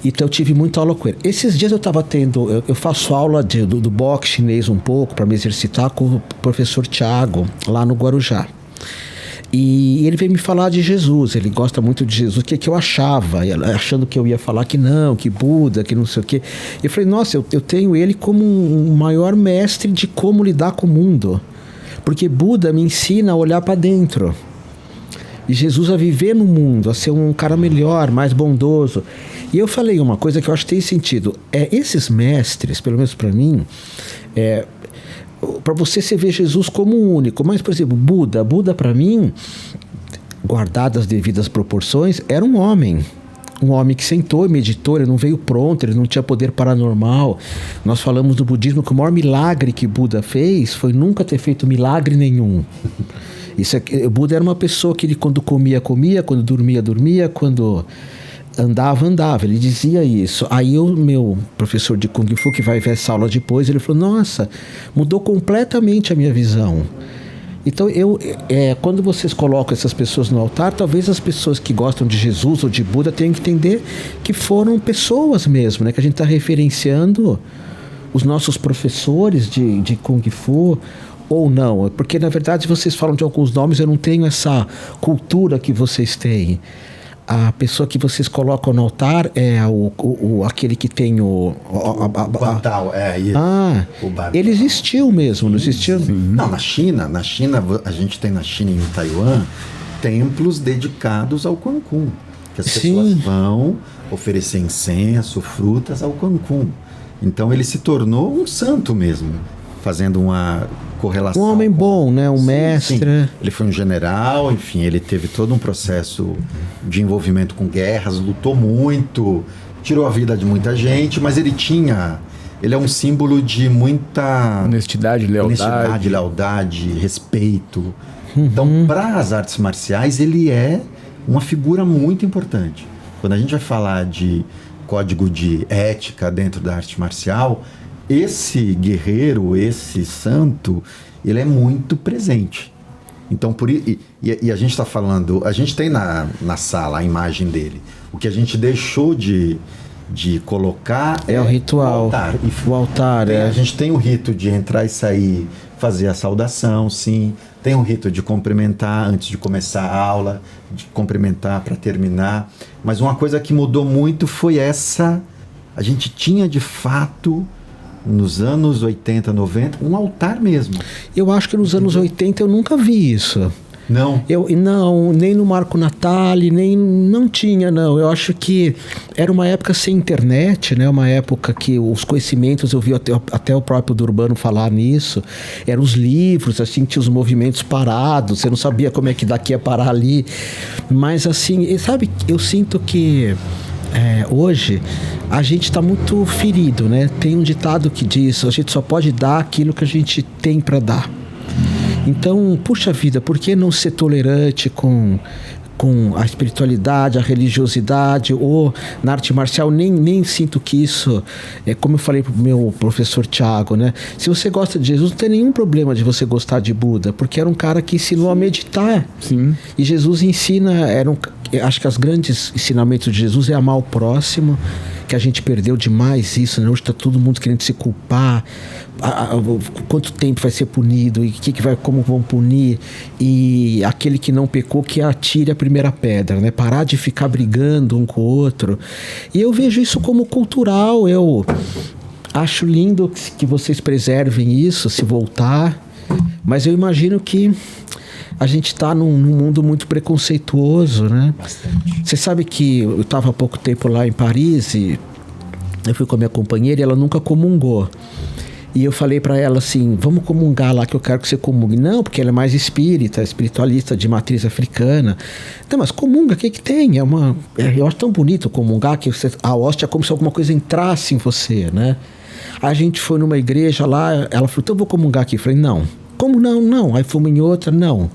Então eu tive muita aula com ele. Esses dias eu estava tendo... Eu faço aula do boxe chinês um pouco para me exercitar com o professor Thiago, lá no Guarujá. E ele veio me falar de Jesus. Ele gosta muito de Jesus. O que eu achava? Achando que eu ia falar que não, que Buda, que não sei o quê. Eu falei, nossa, eu tenho ele como um maior mestre de como lidar com o mundo. Porque Buda me ensina a olhar para dentro. E Jesus a viver no mundo, a ser um cara melhor, mais bondoso. E eu falei uma coisa que eu acho que tem sentido. Esses mestres, pelo menos para mim, para você ver Jesus como único. Mas, por exemplo, Buda para mim, guardadas as devidas proporções, era um homem. Um homem que sentou e meditou, ele não veio pronto, ele não tinha poder paranormal. Nós falamos do budismo que o maior milagre que Buda fez foi nunca ter feito milagre nenhum. O Buda era uma pessoa que ele, quando comia, quando dormia, quando andava, ele dizia isso. Aí o meu professor de Kung Fu, que vai ver essa aula depois, ele falou, nossa, mudou completamente a minha visão. Então, quando vocês colocam essas pessoas no altar, talvez as pessoas que gostam de Jesus ou de Buda tenham que entender que foram pessoas mesmo, né? Que a gente está referenciando os nossos professores de Kung Fu, ou não, porque na verdade vocês falam de alguns nomes, eu não tenho essa cultura que vocês têm. A pessoa que vocês colocam no altar é aquele que tem o Bantal, isso. Ele existiu mesmo, não existiu? Sim. Não, na China, a gente tem na China e em Taiwan templos dedicados ao Kun Kun, que as pessoas vão oferecer incenso, frutas ao Kun Kun. Então ele se tornou um santo mesmo, fazendo uma correlação. Um homem bom, né? Mestre. Sim. Ele foi um general, enfim, ele teve todo um processo de envolvimento com guerras, lutou muito, tirou a vida de muita gente, mas ele é um símbolo de muita honestidade, lealdade, respeito. Então, para as artes marciais, ele é uma figura muito importante. Quando a gente vai falar de código de ética dentro da arte marcial, esse guerreiro, esse santo, ele é muito presente. Então, e a gente está falando, a gente tem na sala a imagem dele. O que a gente deixou de colocar é o ritual. O altar. É. A gente tem o rito de entrar e sair, fazer a saudação, sim. Tem o rito de cumprimentar antes de começar a aula, de cumprimentar para terminar. Mas uma coisa que mudou muito foi essa. A gente tinha de fato, nos anos 80, 90, um altar mesmo. Eu acho que nos anos 80 eu nunca vi isso. Não? Não, nem no Marco Natale, não tinha, não. Eu acho que era uma época sem internet, né? Uma época que os conhecimentos, eu vi até o próprio Durbano falar nisso, eram os livros, assim, tinha os movimentos parados, você não sabia como é que daqui ia parar ali. Mas, assim, sabe, eu sinto que hoje a gente está muito ferido, né? Tem um ditado que diz, a gente só pode dar aquilo que a gente tem para dar. Então, puxa vida, por que não ser tolerante com a espiritualidade, a religiosidade ou na arte marcial? Nem sinto que isso, como eu falei pro meu professor Tiago, né? Se você gosta de Jesus, não tem nenhum problema de você gostar de Buda, porque era um cara que ensinou a meditar. Sim. E Jesus ensina, acho que os grandes ensinamentos de Jesus é amar o próximo, que a gente perdeu demais isso, né? Hoje está todo mundo querendo se culpar, quanto tempo vai ser punido e como vão punir, e aquele que não pecou que atire a primeira pedra, né? Parar de ficar brigando um com o outro. E eu vejo isso como cultural. Eu acho lindo que vocês preservem isso, se voltar, mas eu imagino que a gente está num mundo muito preconceituoso, né? Bastante. Você sabe que eu estava há pouco tempo lá em Paris e eu fui com a minha companheira e ela nunca comungou. E eu falei para ela assim, vamos comungar lá que eu quero que você comungue. Não, porque ela é mais espiritualista de matriz africana. Não, mas comunga, o que tem? Eu acho tão bonito comungar que a hóstia é como se alguma coisa entrasse em você, né? A gente foi numa igreja lá, ela falou, então eu vou comungar aqui. Eu falei, não. Como não? Não. Aí fomos em outra, não.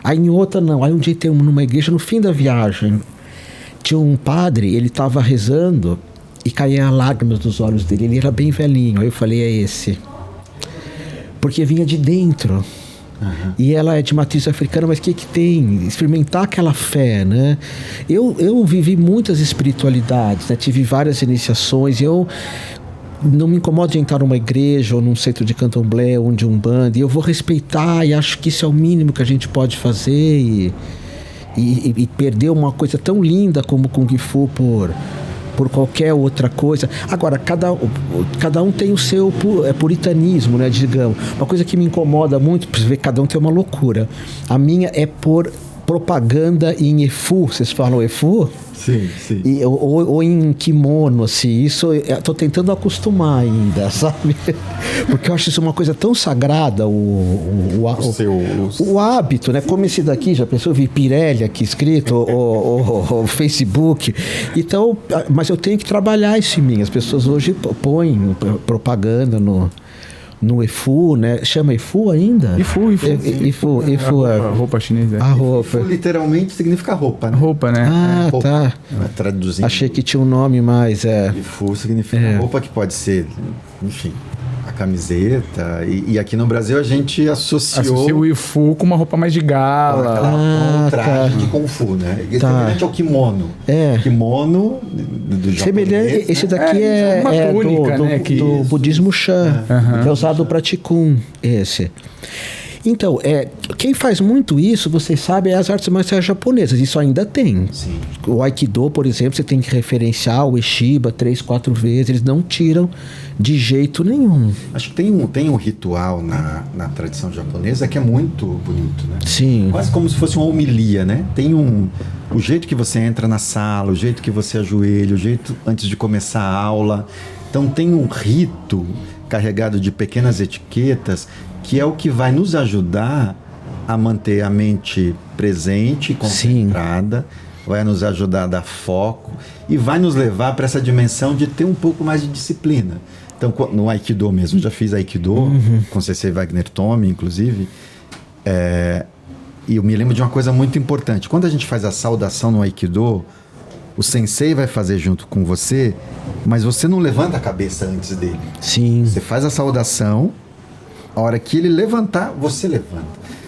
Aí em outra, não. Aí um dia tem numa igreja, no fim da viagem, tinha um padre, ele estava rezando e caía lágrimas dos olhos dele. Ele era bem velhinho. Aí eu falei, é esse. Porque vinha de dentro. Uhum. E ela é de matriz africana, mas o que tem? Experimentar aquela fé, né? Eu vivi muitas espiritualidades, né? Tive várias iniciações. Eu não me incomodo de entrar numa igreja ou num centro de candomblé ou de umbanda, e eu vou respeitar, e acho que isso é o mínimo que a gente pode fazer, e perder uma coisa tão linda como Kung Fu por qualquer outra coisa. Agora, cada um tem o seu puritanismo, né, digamos. Uma coisa que me incomoda muito, pra você ver, cada um tem uma loucura. A minha é por propaganda em Efu. Vocês falam Efu? Sim, sim. Ou em kimono, assim. Isso eu tô tentando acostumar ainda, sabe? Porque eu acho isso uma coisa tão sagrada, o hábito, né? Como esse daqui, já pensou? Eu vi Pirelli aqui escrito, o Facebook. Então, mas eu tenho que trabalhar isso em mim. As pessoas hoje põem propaganda no Efu, né? Chama Efu ainda? Efu. A roupa chinesa. A roupa. Efu literalmente significa roupa, né? Roupa, né? Ah, roupa. Tá. Traduzindo. Achei que tinha um nome mais, Efu significa roupa, que pode ser, enfim, a camiseta. E aqui no Brasil a gente associou o Efu com uma roupa mais de gala. Um traje de Kung Fu, né? Tá. Semelhante ao kimono. Kimono do japonês. Semelhante, esse daqui uma túnica, do, né, do budismo Shan, que é usado para Qigong, esse. Então, quem faz muito isso, vocês sabem, é as artes marciais japonesas. Isso ainda tem. Sim. O Aikido, por exemplo, você tem que referenciar o Ueshiba 3, 4 vezes. Eles não tiram de jeito nenhum. Acho que tem um ritual na tradição japonesa que é muito bonito, né? Sim. Quase como se fosse uma homilia, né? Tem o jeito que você entra na sala, o jeito que você ajoelha, o jeito antes de começar a aula. Então tem um rito carregado de pequenas etiquetas que é o que vai nos ajudar a manter a mente presente e concentrada, vai nos ajudar a dar foco e vai nos levar para essa dimensão de ter um pouco mais de disciplina. Então, no Aikido mesmo, já fiz Aikido com C.C. Wagner Tome, inclusive, e eu me lembro de uma coisa muito importante. Quando a gente faz a saudação no Aikido, o sensei vai fazer junto com você, mas você não levanta a cabeça antes dele. Sim. Você faz a saudação, a hora que ele levantar, você levanta.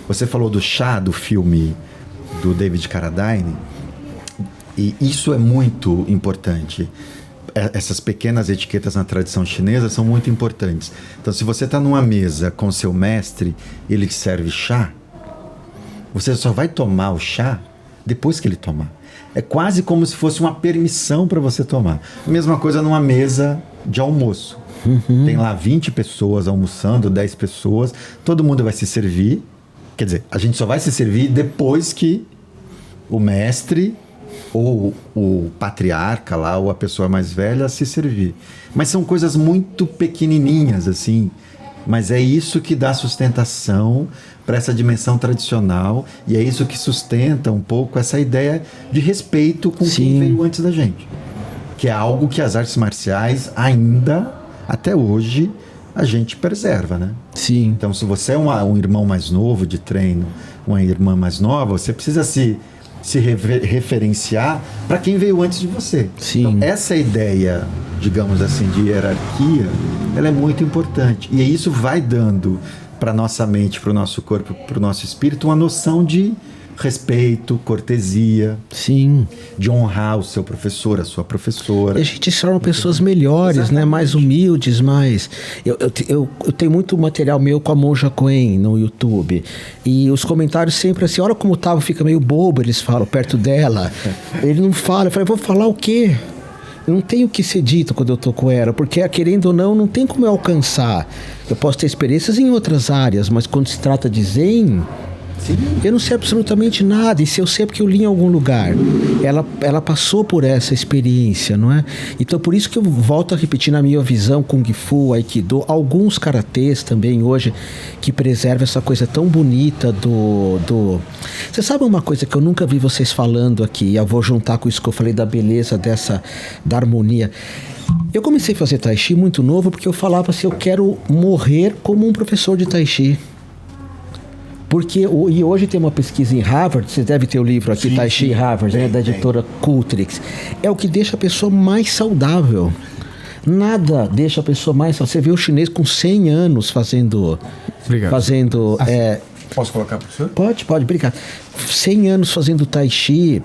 Você falou do chá, do filme do David Carradine, e isso é muito importante. Essas pequenas etiquetas na tradição chinesa são muito importantes. Então, se você está numa mesa com seu mestre, ele te serve chá, você só vai tomar o chá depois que ele tomar. É quase como se fosse uma permissão para você tomar. Mesma coisa numa mesa de almoço. Tem lá 20 pessoas almoçando, 10 pessoas, todo mundo vai se servir. Quer dizer, a gente só vai se servir depois que o mestre ou o patriarca lá, ou a pessoa mais velha se servir. Mas são coisas muito pequenininhas, assim. Mas é isso que dá sustentação para essa dimensão tradicional, e é isso que sustenta um pouco essa ideia de respeito com quem veio antes da gente. Que é algo que as artes marciais ainda, até hoje, a gente preserva, né? Sim. Então, se você é um irmão mais novo de treino, uma irmã mais nova, você precisa se referenciar para quem veio antes de você. Sim. Então, essa ideia, digamos assim, de hierarquia, ela é muito importante. E isso vai dando para nossa mente, para o nosso corpo, para o nosso espírito, uma noção de respeito, cortesia. Sim. De honrar o seu professor, a sua professora. E a gente se torna pessoas melhores, exatamente, né? Mais humildes, mais... Eu tenho muito material meu com a Monja Coen no YouTube. E os comentários sempre assim, olha como o Tavo fica meio bobo, eles falam, perto dela. Ele não fala. Eu falei, vou falar o quê? Eu não tenho o que ser dito quando eu tô com ela, porque, querendo ou não tem como eu alcançar. Eu posso ter experiências em outras áreas, mas quando se trata de Zen... Sim. Eu não sei absolutamente nada, e se eu sei porque eu li em algum lugar. Ela passou por essa experiência, não é? Então por isso que eu volto a repetir na minha visão, Kung Fu, Aikido, alguns karatês também hoje que preservam essa coisa tão bonita do... Você sabe uma coisa que eu nunca vi vocês falando aqui, e eu vou juntar com isso que eu falei da beleza da harmonia. Eu comecei a fazer Tai Chi muito novo porque eu falava assim, eu quero morrer como um professor de Tai Chi. Porque, e hoje tem uma pesquisa em Harvard, você deve ter o livro aqui, sim, Tai Chi Harvard, né, da editora Cultrix. É o que deixa a pessoa mais saudável. Nada deixa a pessoa mais saudável. Você vê o chinês com 100 anos fazendo... Obrigado. Posso colocar para o senhor? Pode, obrigado. 100 anos fazendo Tai Chi,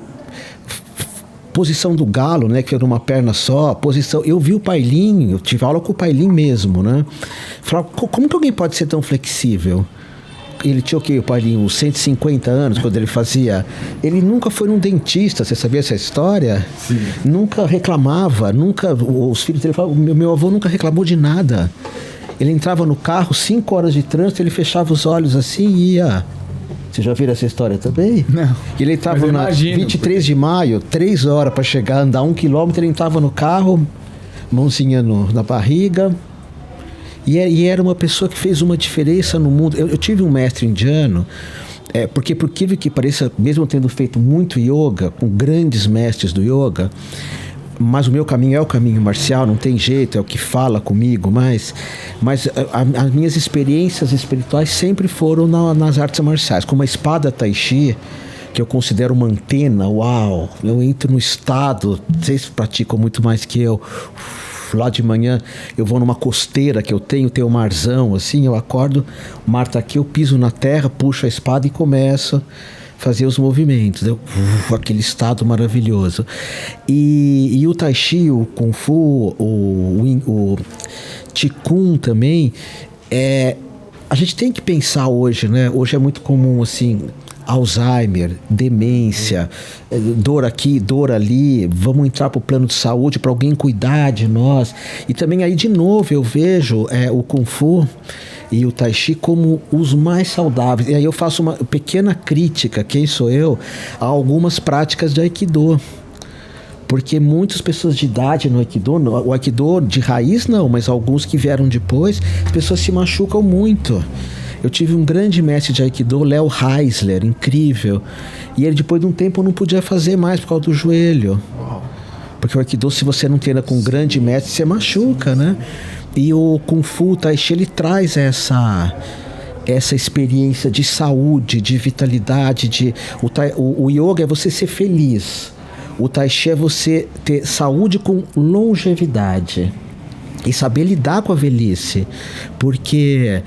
posição do galo, né, que era uma perna só, posição... Eu vi o Pai Lin, eu tive aula com o Pai Lin mesmo, né? Falava, como que alguém pode ser tão flexível? Ele tinha o quê? O pai, uns 150 anos, quando ele fazia... Ele nunca foi num dentista, você sabia essa história? Sim. Nunca reclamava, os filhos dele falavam, meu avô nunca reclamou de nada. Ele entrava no carro, 5 horas de trânsito, ele fechava os olhos assim e ia... Você já viu essa história também? Não. Ele estava na 23 de maio, 3 horas para chegar, andar 1 quilômetro, ele entrava no carro, mãozinha na barriga... E era uma pessoa que fez uma diferença no mundo. Eu tive um mestre indiano, porque por que pareça, mesmo tendo feito muito yoga, com grandes mestres do yoga, mas o meu caminho é o caminho marcial, não tem jeito, é o que fala comigo, mas as minhas experiências espirituais sempre foram nas artes marciais. Com uma espada Tai Chi, que eu considero uma antena, uau, eu entro no estado, vocês praticam muito mais que eu... Lá de manhã eu vou numa costeira que eu tenho um marzão assim, eu acordo, o mar tá aqui, eu piso na terra, puxo a espada e começo a fazer os movimentos, aquele estado maravilhoso. E o Tai Chi, o Kung Fu, o Qigong também, a gente tem que pensar hoje, né? Hoje é muito comum assim, Alzheimer, demência, dor aqui, dor ali, vamos entrar para o plano de saúde para alguém cuidar de nós. E também aí de novo eu vejo o Kung Fu e o Tai Chi como os mais saudáveis. E aí eu faço uma pequena crítica, quem sou eu, a algumas práticas de Aikido. Porque muitas pessoas de idade no Aikido, o Aikido de raiz não, mas alguns que vieram depois, as pessoas se machucam muito. Eu tive um grande mestre de Aikido, Léo Heisler, incrível. E ele, depois de um tempo, não podia fazer mais por causa do joelho. Porque o Aikido, se você não treina com um grande mestre, você machuca, né? E o Kung Fu, o Tai Chi, ele traz essa experiência de saúde, de vitalidade. O yoga é você ser feliz. O Tai Chi é você ter saúde com longevidade. E saber lidar com a velhice. Porque...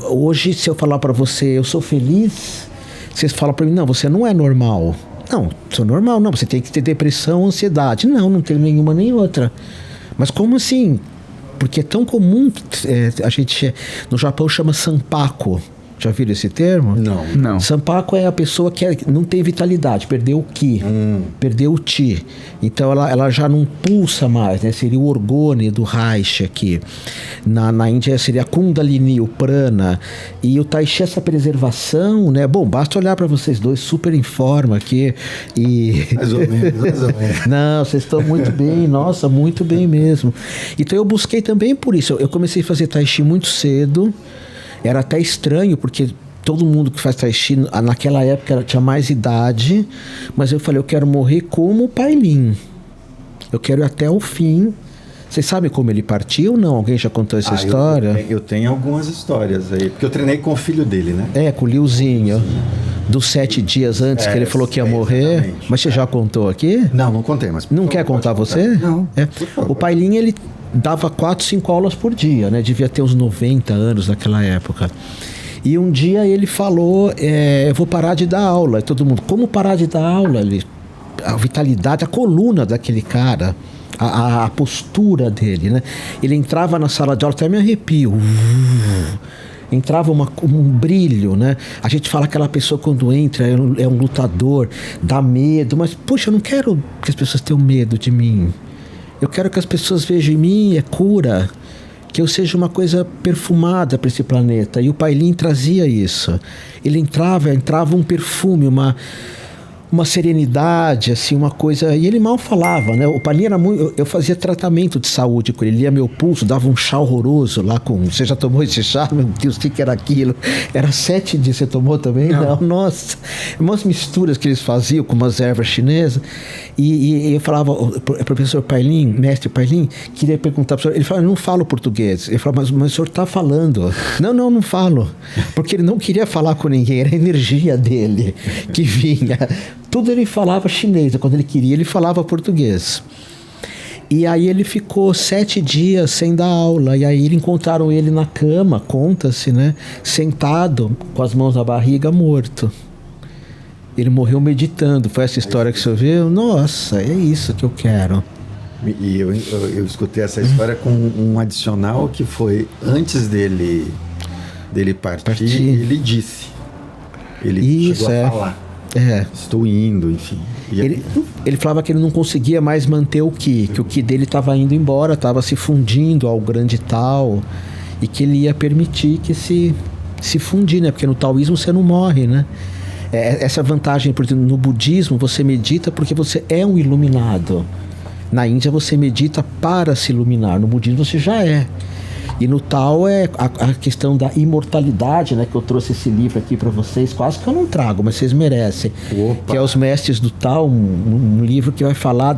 hoje, se eu falar para você, eu sou feliz, vocês falam para mim, não, você não é normal. Não, sou normal, não, você tem que ter depressão, ansiedade. Não, não tenho nenhuma nem outra. Mas como assim? Porque é tão comum, a gente no Japão chama sanpaku. Já viram esse termo? Não. Sanpaku é a pessoa que não tem vitalidade, perdeu o ki, perdeu o chi. Então ela já não pulsa mais, né? Seria o orgone do Reich aqui. Na Índia seria a Kundalini, o prana. E o Tai Chi, essa preservação, né? Bom, basta olhar para vocês dois super em forma aqui. Mais ou menos. Não, vocês estão muito bem, nossa, muito bem mesmo. Então eu busquei também por isso. Eu comecei a fazer Tai Chi muito cedo. Era até estranho, porque todo mundo que faz Tai Chi, naquela época, tinha mais idade. Mas eu falei, eu quero morrer como o Pai Lin. Eu quero ir até o fim. Vocês sabem como ele partiu ou não? Alguém já contou essa história? Eu tenho algumas histórias aí. Porque eu treinei com o filho dele, né? Com o Liuzinho. Dos 7 dias antes que ele falou que ia morrer. Exatamente. Mas você já contou aqui? Não contei, mas... Não quer contar você? Não, por favor. O Pai Lin, ele dava 4, 5 aulas por dia, né? Devia ter uns 90 anos naquela época. E um dia ele falou, eu vou parar de dar aula. E todo mundo, como parar de dar aula? A vitalidade, a coluna daquele cara, a postura dele, né? Ele entrava na sala de aula, até me arrepio. Entrava um brilho, né? A gente fala que aquela pessoa quando entra é um lutador, dá medo, mas, poxa, eu não quero que as pessoas tenham medo de mim. Eu quero que as pessoas vejam em mim cura, que eu seja uma coisa perfumada para esse planeta. E o Pai Lin trazia isso. Ele entrava um perfume, uma serenidade, assim, uma coisa... E ele mal falava, né? O Pai Lin era muito... Eu fazia tratamento de saúde com ele. Ele lia meu pulso, dava um chá horroroso lá com... Você já tomou esse chá? Meu Deus, o que era aquilo? Era 7 dias. Você tomou também? Não. Nossa. Umas misturas que eles faziam com umas ervas chinesas. E eu falava... Professor Pai Lin, mestre Pai Lin, queria perguntar para o senhor... Ele falava, eu não falo português. Eu falava, mas o senhor está falando. Não falo. Porque ele não queria falar com ninguém. Era a energia dele que vinha... Tudo ele falava chinês, quando ele queria ele falava português. E aí ele ficou 7 dias sem dar aula, e aí encontraram ele na cama, conta-se, né? Sentado, com as mãos na barriga, morto. Ele morreu meditando, foi essa história que você ouviu? Nossa, é isso que eu quero. E eu escutei essa história com um adicional que foi antes dele partir. Ele disse. Ele chegou a falar. Estou indo, enfim. Ele falava que ele não conseguia mais manter o Ki, que o Ki dele estava indo embora, estava se fundindo ao grande Tao, e que ele ia permitir que se fundir, né? Porque no taoísmo você não morre, né? Essa vantagem, por exemplo, no budismo você medita porque você é um iluminado. Na Índia você medita para se iluminar, no budismo você já é. E no Tao é a questão da imortalidade, né? Que eu trouxe esse livro aqui para vocês, quase que eu não trago, mas vocês merecem. Opa. Que é Os Mestres do Tao, um livro que vai falar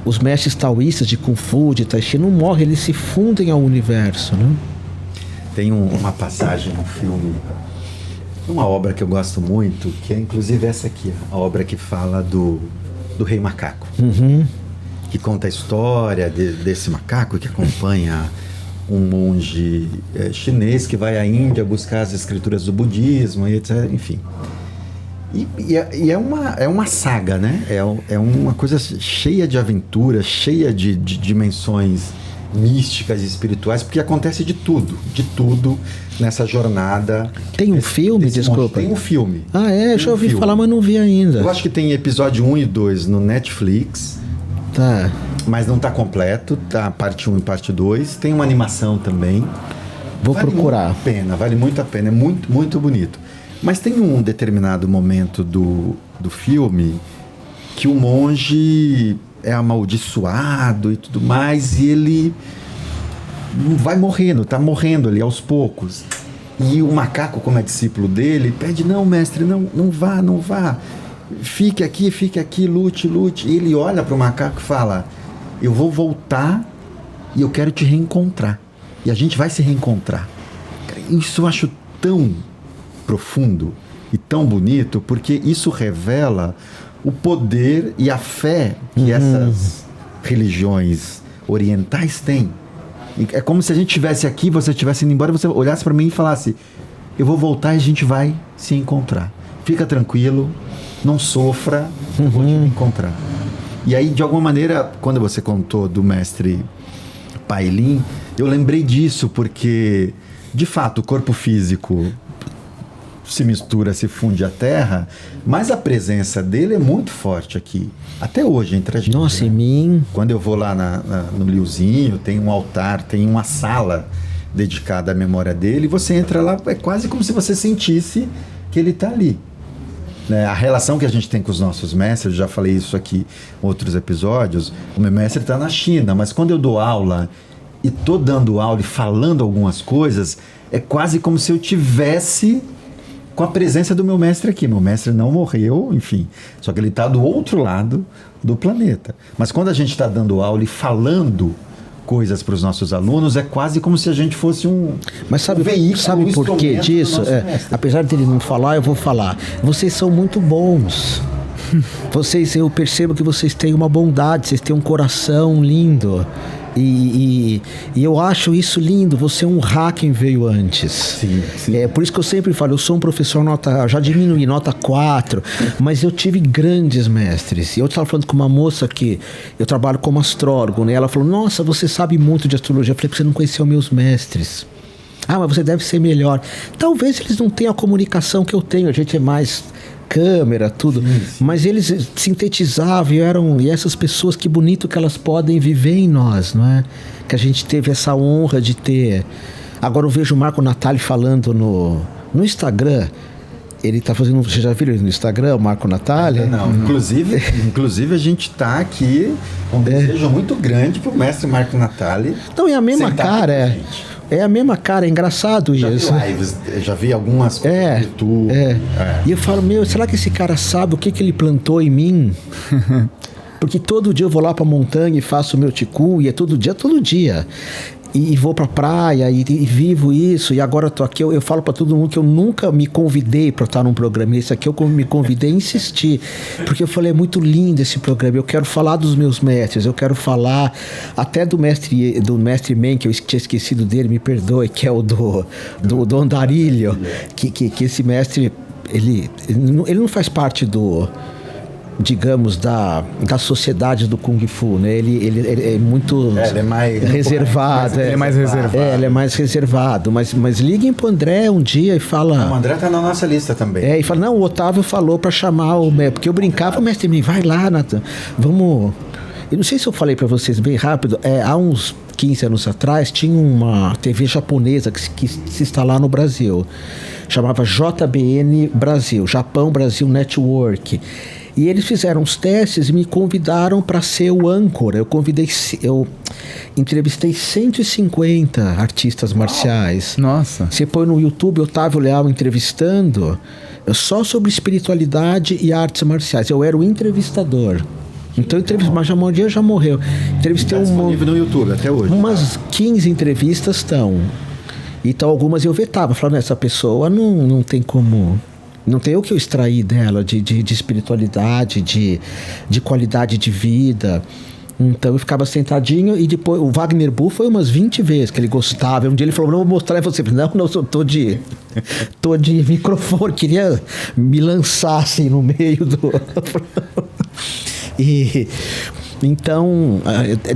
os mestres taoístas de Kung Fu, de Tai Chi, não morrem, eles se fundem ao universo, né? Tem uma passagem no filme, uma obra que eu gosto muito, que é inclusive essa aqui, a obra que fala do Rei Macaco. Que conta a história desse macaco que acompanha um monge chinês que vai à Índia buscar as escrituras do budismo e etc, enfim. E é uma saga, né? É uma coisa cheia de aventuras, cheia de dimensões místicas e espirituais, porque acontece de tudo nessa jornada. Tem um filme, desculpa? Tem um filme. Eu já ouvi falar, mas não vi ainda. Eu acho que tem episódio 1 e 2 no Netflix. Tá. Mas não está completo, tá parte 1 e parte 2. Tem uma animação também. Vou procurar. Vale muito a pena, é muito, muito bonito. Mas tem um determinado momento do filme que o monge é amaldiçoado e tudo mais, e ele vai morrendo, tá morrendo ali aos poucos. E o macaco, como é discípulo dele, pede, não, mestre, não vá. Fique aqui, lute. E ele olha para o macaco e fala, eu vou voltar e eu quero te reencontrar. E a gente vai se reencontrar. Isso eu acho tão profundo e tão bonito, porque isso revela o poder e a fé que essas religiões orientais têm. É como se a gente estivesse aqui, você estivesse indo embora, você olhasse para mim e falasse, eu vou voltar e a gente vai se encontrar. Fica tranquilo, não sofra, eu vou te encontrar. E aí, de alguma maneira, quando você contou do mestre Pailin, eu lembrei disso, porque, de fato, o corpo físico se mistura, se funde à terra, mas a presença dele é muito forte aqui, até hoje, entre a gente. Nossa, em mim... Quando eu vou lá no Liozinho, tem um altar, tem uma sala dedicada à memória dele, e você entra lá, é quase como se você sentisse que ele está ali. Né? A relação que a gente tem com os nossos mestres, eu já falei isso aqui em outros episódios, o meu mestre está na China, mas quando eu dou aula e estou dando aula e falando algumas coisas, é quase como se eu tivesse com a presença do meu mestre aqui. Meu mestre não morreu, enfim, só que ele está do outro lado do planeta. Mas quando a gente está dando aula e falando coisas para os nossos alunos, é quase como se a gente fosse Mas sabe, veículo, sabe por que disso? Apesar dele não falar, eu vou falar. Vocês são muito bons. Eu percebo que vocês têm uma bondade, vocês têm um coração lindo. E eu acho isso lindo. Você é um quem veio antes. Sim, sim. É por isso que eu sempre falo, eu sou um professor já diminuí, nota 4, mas eu tive grandes mestres. E eu estava falando com uma moça que eu trabalho como astrólogo, né? Ela falou, nossa, você sabe muito de astrologia. Eu falei, você não conheceu meus mestres. Ah, mas você deve ser melhor. Talvez eles não tenham a comunicação que eu tenho, a gente é mais câmera, tudo, sim. Mas eles sintetizavam e essas pessoas, que bonito que elas podem viver em nós, não é? Que a gente teve essa honra de ter. Agora eu vejo o Marco Natali falando no Instagram. Ele tá fazendo, você já viu ele no Instagram, o Marco Natali? Não, inclusive a gente tá aqui com um desejo muito grande pro mestre Marco Natali. Não, é a mesma cara, é a mesma cara, é engraçado isso. Vi lives, já vi algumas coisas no YouTube. E eu falo, será que esse cara sabe o que ele plantou em mim? Porque todo dia eu vou lá pra montanha e faço o meu ticum, e é todo dia. E vou pra praia e vivo isso, e agora eu tô aqui, eu falo pra todo mundo que eu nunca me convidei pra estar num programa, esse aqui eu me convidei e insisti, porque eu falei, é muito lindo esse programa, eu quero falar dos meus mestres, eu quero falar até do mestre Men, que eu tinha esquecido dele, me perdoe, que é o do Andarilho, que esse mestre, ele não faz parte digamos, da sociedade do Kung Fu, né? Ele é muito ele é mais reservado. Ele é mais reservado. Ele é mais reservado. Mas liguem pro André um dia e fala... O André tá na nossa lista também. E fala, não, o Otávio falou para chamar o mestre. Porque eu brincava, mestre, vai lá, Nathan, vamos... Eu não sei se eu falei para vocês bem rápido, há uns 15 anos atrás, tinha uma TV japonesa que se instalar no Brasil. Chamava JBN Brasil, Japão Brasil Network. E eles fizeram os testes e me convidaram para ser o âncora. Eu entrevistei 150 artistas marciais. Nossa. Você põe no YouTube Otávio Leal entrevistando só sobre espiritualidade e artes marciais. Eu era o entrevistador. Então, mas um dia já morreu. Entrevistei disponível no YouTube até hoje. Umas 15 entrevistas estão. Então, algumas eu vetava. Falando, essa pessoa não tem como... Não tem o que eu extrair dela de espiritualidade, de qualidade de vida. Então eu ficava sentadinho e depois o Wagner Bull foi umas 20 vezes que ele gostava. Um dia ele falou, não, vou mostrar pra você. Não, eu tô de microfone, queria me lançar assim no meio do... Então,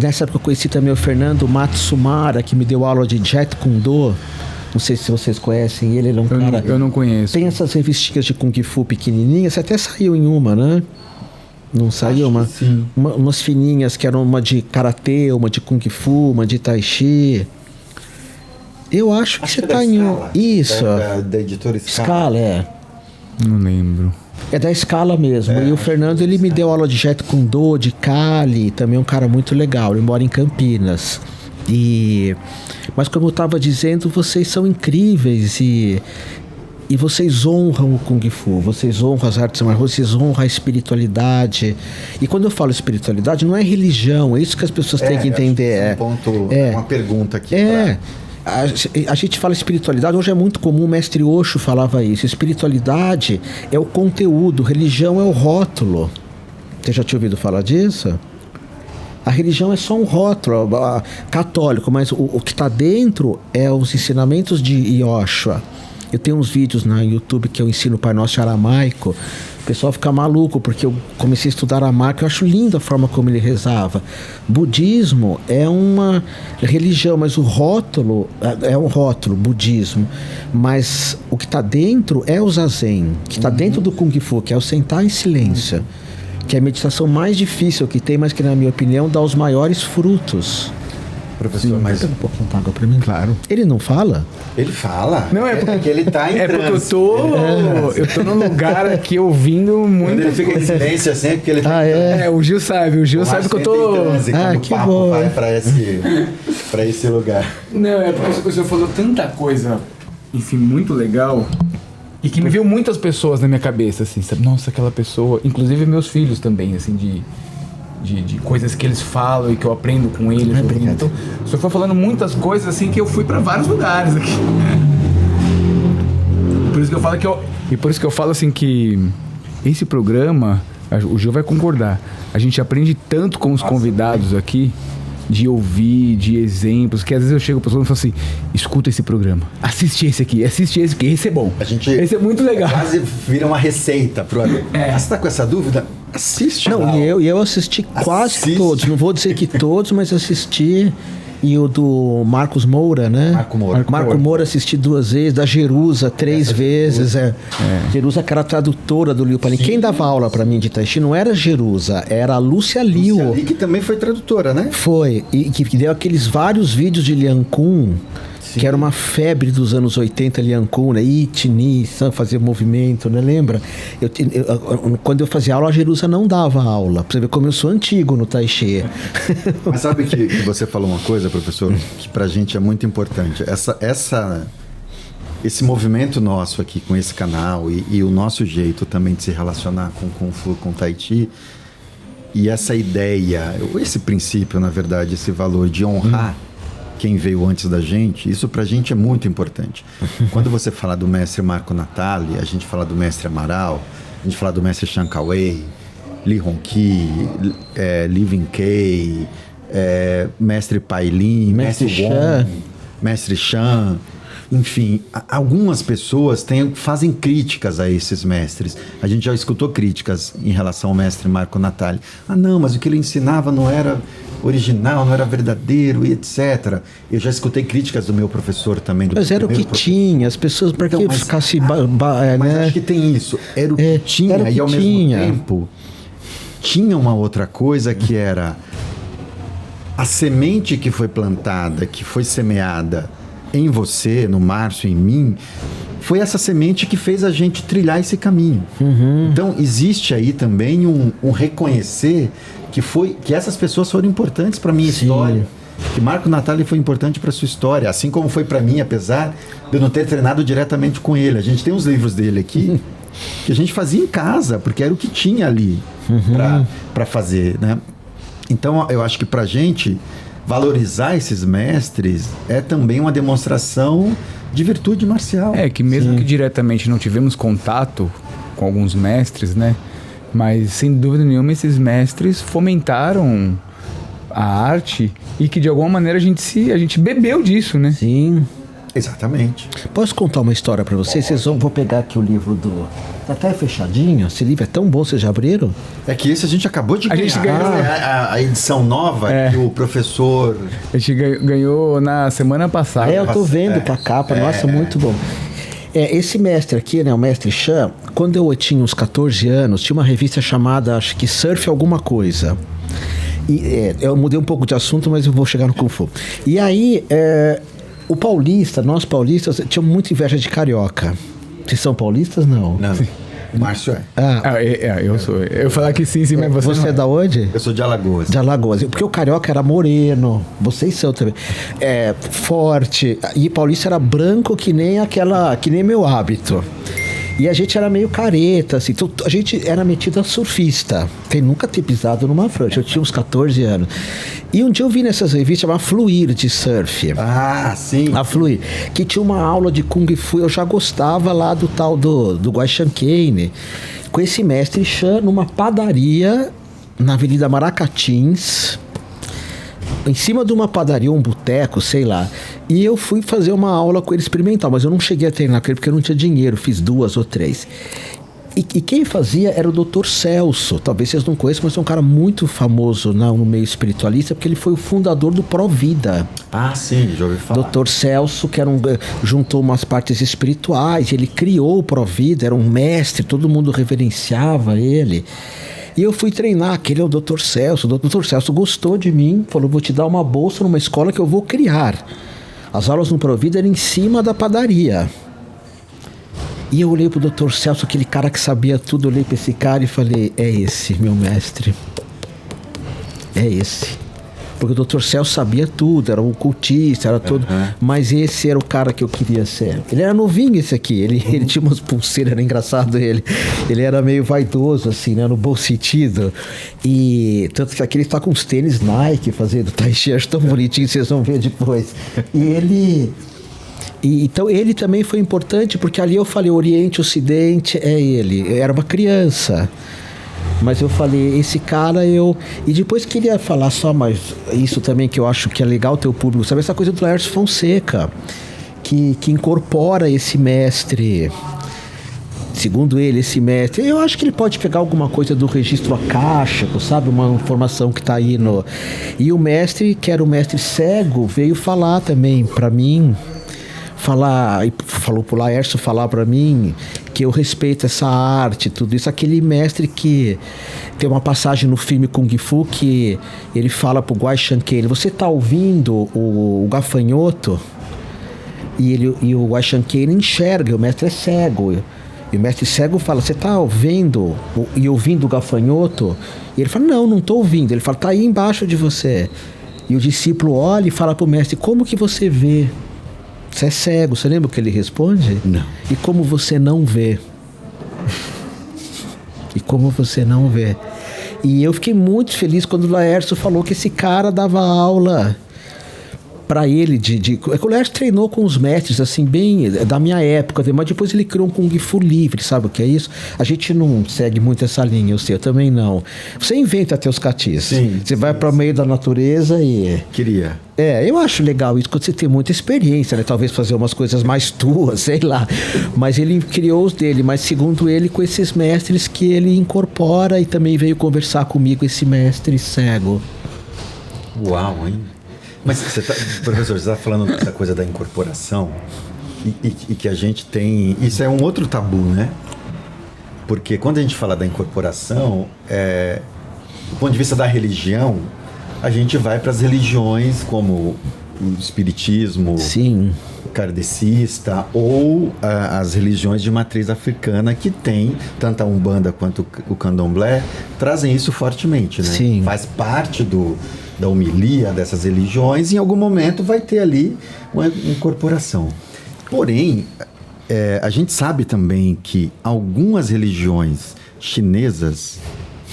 nessa época eu conheci também o Fernando Matsumara, que me deu aula de Jeet Kune Do. Não sei se vocês conhecem ele é um cara... Eu não conheço. Tem essas revistinhas de Kung Fu pequenininhas, você até saiu em uma, né? Não saiu? Umas fininhas, que eram uma de Karatê, uma de Kung Fu, uma de Tai Chi. Eu acho que você tá em um... Isso. Da editora Scala, Não lembro. É da Scala mesmo. E o Fernando, ele me deu aula de Jeet Kune Do, de Kali, também é um cara muito legal. Ele mora em Campinas. Mas como eu estava dizendo, vocês são incríveis e vocês honram o Kung Fu, vocês honram as artes marciais, vocês honram a espiritualidade. E quando eu falo espiritualidade, não é religião, é isso que as pessoas têm que entender. Uma pergunta aqui. A gente fala espiritualidade, hoje é muito comum, o mestre Osho falava isso. Espiritualidade é o conteúdo, religião é o rótulo. Você já tinha ouvido falar disso? A religião é só um rótulo católico, mas o que está dentro é os ensinamentos de Yoshua. Eu tenho uns vídeos no YouTube que eu ensino o Pai Nosso em aramaico. O pessoal fica maluco, porque eu comecei a estudar aramaico. Eu acho linda a forma como ele rezava. Budismo é uma religião, mas o rótulo é um rótulo, budismo. Mas o que está dentro é o zazen, que está dentro do Kung Fu, que é o sentar em silêncio. Que é a meditação mais difícil que tem, mas que, na minha opinião, dá os maiores frutos. Professor, mas... Pega um pouquinho de água pra mim. Claro. Ele não fala? Ele fala. Não, é porque ele tá em É porque transe. eu tô num lugar aqui ouvindo Quando muito. ele fica em silêncio assim, é porque ele Ah, é? O Gil sabe que eu tô. Ah, quando que o papo bom. vai pra esse lugar. Não, é porque o senhor falou tanta coisa, enfim, muito legal. E que me veio muitas pessoas na minha cabeça, assim, sabe? Nossa, aquela pessoa. Inclusive meus filhos também, assim, de coisas que eles falam e que eu aprendo com eles. Então, o senhor foi falando muitas coisas, assim, que eu fui pra vários lugares aqui. Por isso que eu falo E por isso que eu falo, assim, que esse programa, o Gil vai concordar, a gente aprende tanto com os convidados aqui, de ouvir, de exemplos, que às vezes eu chego para pessoas e falo assim, escuta esse programa, assiste esse aqui, esse é bom. Esse é muito legal. Quase vira uma receita pro amigo. Você tá com essa dúvida? Assiste. Não, e eu assisti quase todos. Não vou dizer que todos, mas assisti. E o do Marcos Moura, né? Marco Moura assisti 2 vezes, da Jerusa 3 vezes. Jerusa, que era a tradutora do Liu Palim. Quem dava aula pra mim de Tai Chi não era Jerusa, era a Lúcia Liu. E que também foi tradutora, né? Foi, e que deu aqueles vários vídeos de Liang Kun, que era uma febre dos anos 80, Liang Kun, né? Itini, fazia movimento, né? Lembra? Quando eu fazia aula, a Jerusa não dava aula. Pra você ver como eu sou antigo no Tai Chi. Mas sabe que você falou uma coisa, professor, que pra gente é muito importante. Esse movimento nosso aqui com esse canal e o nosso jeito também de se relacionar com Kung Fu, com Tai Chi, e essa ideia, esse princípio, na verdade, esse valor de honrar quem veio antes da gente, isso pra gente é muito importante. Quando você fala do mestre Marco Natali, a gente fala do mestre Amaral, a gente fala do mestre Shankar Wei, Li Hongqi, Li Wing-Kei, mestre Pai Lin, mestre Wong, mestre Shan, enfim, algumas pessoas fazem críticas a esses mestres. A gente já escutou críticas em relação ao mestre Marco Natali. Não, mas o que ele ensinava não era original, não era verdadeiro e etc. Eu já escutei críticas do meu professor também. Mas era o que tinha, as pessoas para que ficasse... Mas acho que tem isso, era o que tinha, e ao mesmo tempo tinha uma outra coisa que era a semente que foi plantada, que foi semeada em você, no Márcio, em mim, foi essa semente que fez a gente trilhar esse caminho. Então existe aí também um reconhecer que essas pessoas foram importantes para minha história, que Marco Natali foi importante para sua história, assim como foi para mim, apesar de eu não ter treinado diretamente com ele. A gente tem uns livros dele aqui que a gente fazia em casa, porque era o que tinha ali para fazer, né? Então eu acho que para a gente valorizar esses mestres é também uma demonstração de virtude marcial. Que mesmo que diretamente não tivemos contato com alguns mestres, né? Mas, sem dúvida nenhuma, esses mestres fomentaram a arte e que, de alguma maneira, a gente bebeu disso, né? Sim. Exatamente. Posso contar uma história para vocês? Vou pegar aqui o livro do... Tá até fechadinho. Esse livro é tão bom, vocês já abriram? É que esse a gente acabou de ganhar. A gente ganhou a edição nova que o professor... A gente ganhou na semana passada. Eu tô vendo com a capa. Nossa, muito bom. Esse mestre aqui, né, o mestre Shan, quando eu tinha uns 14 anos, tinha uma revista chamada, acho que Surf Alguma Coisa. E, eu mudei um pouco de assunto, mas eu vou chegar no Kung Fu. E aí, nós paulistas, tínhamos muita inveja de carioca. Vocês são paulistas? Não. O Márcio eu sou. Eu falar que sim, mas você é da onde? Eu sou de Alagoas. De Alagoas. Porque o carioca era moreno. Vocês são também. Forte. E paulista era branco que nem meu hábito. E a gente era meio careta, assim. Então, a gente era metido a surfista. Sem nunca ter pisado numa prancha. Eu tinha uns 14 anos. E um dia eu vi nessas revistas chamada Fluir de surf. Sim. A Fluir. Que tinha uma aula de Kung Fu. Eu já gostava lá do tal do Guaishan Kane. Com esse mestre Shan numa padaria na Avenida Maracatins. Em cima de uma padaria, um boteco, sei lá. E eu fui fazer uma aula com ele experimental, mas eu não cheguei a treinar com ele porque eu não tinha dinheiro, fiz 2 ou 3. E quem fazia era o Dr. Celso. Talvez vocês não conheçam, mas é um cara muito famoso no meio espiritualista, porque ele foi o fundador do Provida. Ah, sim, já ouvi falar. Dr. Celso, que juntou umas partes espirituais, ele criou o Provida, era um mestre, todo mundo reverenciava ele. E eu fui treinar, aquele é o Dr. Celso. O Dr. Celso gostou de mim, falou, vou te dar uma bolsa numa escola que eu vou criar. As aulas no Provida eram em cima da padaria. E eu olhei pro Dr. Celso, aquele cara que sabia tudo, olhei pra esse cara e falei, é esse, meu mestre. É esse. Porque o Dr. Celso sabia tudo, era um cultista, era todo... Mas esse era o cara que eu queria ser. Ele era novinho, esse aqui. Ele tinha umas pulseiras, era engraçado ele. Ele era meio vaidoso, assim, né? No bom sentido. E tanto que aqui ele tá com uns tênis Nike, fazendo tai chi, acho tão bonitinho, vocês vão ver depois. Então ele também foi importante, porque ali eu falei Oriente, Ocidente, é ele. Eu era uma criança, mas eu falei, esse cara E depois queria falar só, mas isso também que eu acho que é legal ter o público, sabe? Essa coisa do Laércio Fonseca, que incorpora esse mestre. Segundo ele, esse mestre, eu acho que ele pode pegar alguma coisa do registro acástico, sabe? Uma informação que tá aí no... E o mestre, que era o mestre cego, veio falar também pra mim... falou pro Laércio falar pra mim que eu respeito essa arte, tudo isso. Aquele mestre que tem uma passagem no filme Kung Fu que ele fala pro Guai Shankane, você tá ouvindo o gafanhoto? E o Guai Shankane enxerga, o mestre é cego. E o mestre cego fala, você tá ouvindo o gafanhoto? E ele fala, não tô ouvindo. Ele fala, tá aí embaixo de você. E o discípulo olha e fala pro mestre, como que você vê? Você é cego, você lembra o que ele responde? Não. E como você não vê? E como você não vê? E eu fiquei muito feliz quando o Laércio falou que esse cara dava aula para ele é que o Laércio treinou com os mestres, assim, bem da minha época, mas depois ele criou um Kung Fu livre, sabe o que é isso? A gente não segue muito essa linha, eu também não. Você inventa teus catis. Você vai para o meio da natureza e... Queria. Eu acho legal isso quando você tem muita experiência, né? Talvez fazer umas coisas mais tuas, sei lá. Mas ele criou os dele, mas segundo ele, com esses mestres que ele incorpora, e também veio conversar comigo esse mestre cego. Uau, hein? Mas professor, você está falando dessa coisa da incorporação e que a gente tem... Isso é um outro tabu, né? Porque quando a gente fala da incorporação, do ponto de vista da religião, a gente vai para as religiões como o espiritismo, sim, o kardecista, ou as religiões de matriz africana, que tem, tanto a Umbanda quanto o Candomblé, trazem isso fortemente, né? Sim. Faz parte da homilia dessas religiões, e em algum momento vai ter ali uma incorporação. Porém, a gente sabe também que algumas religiões chinesas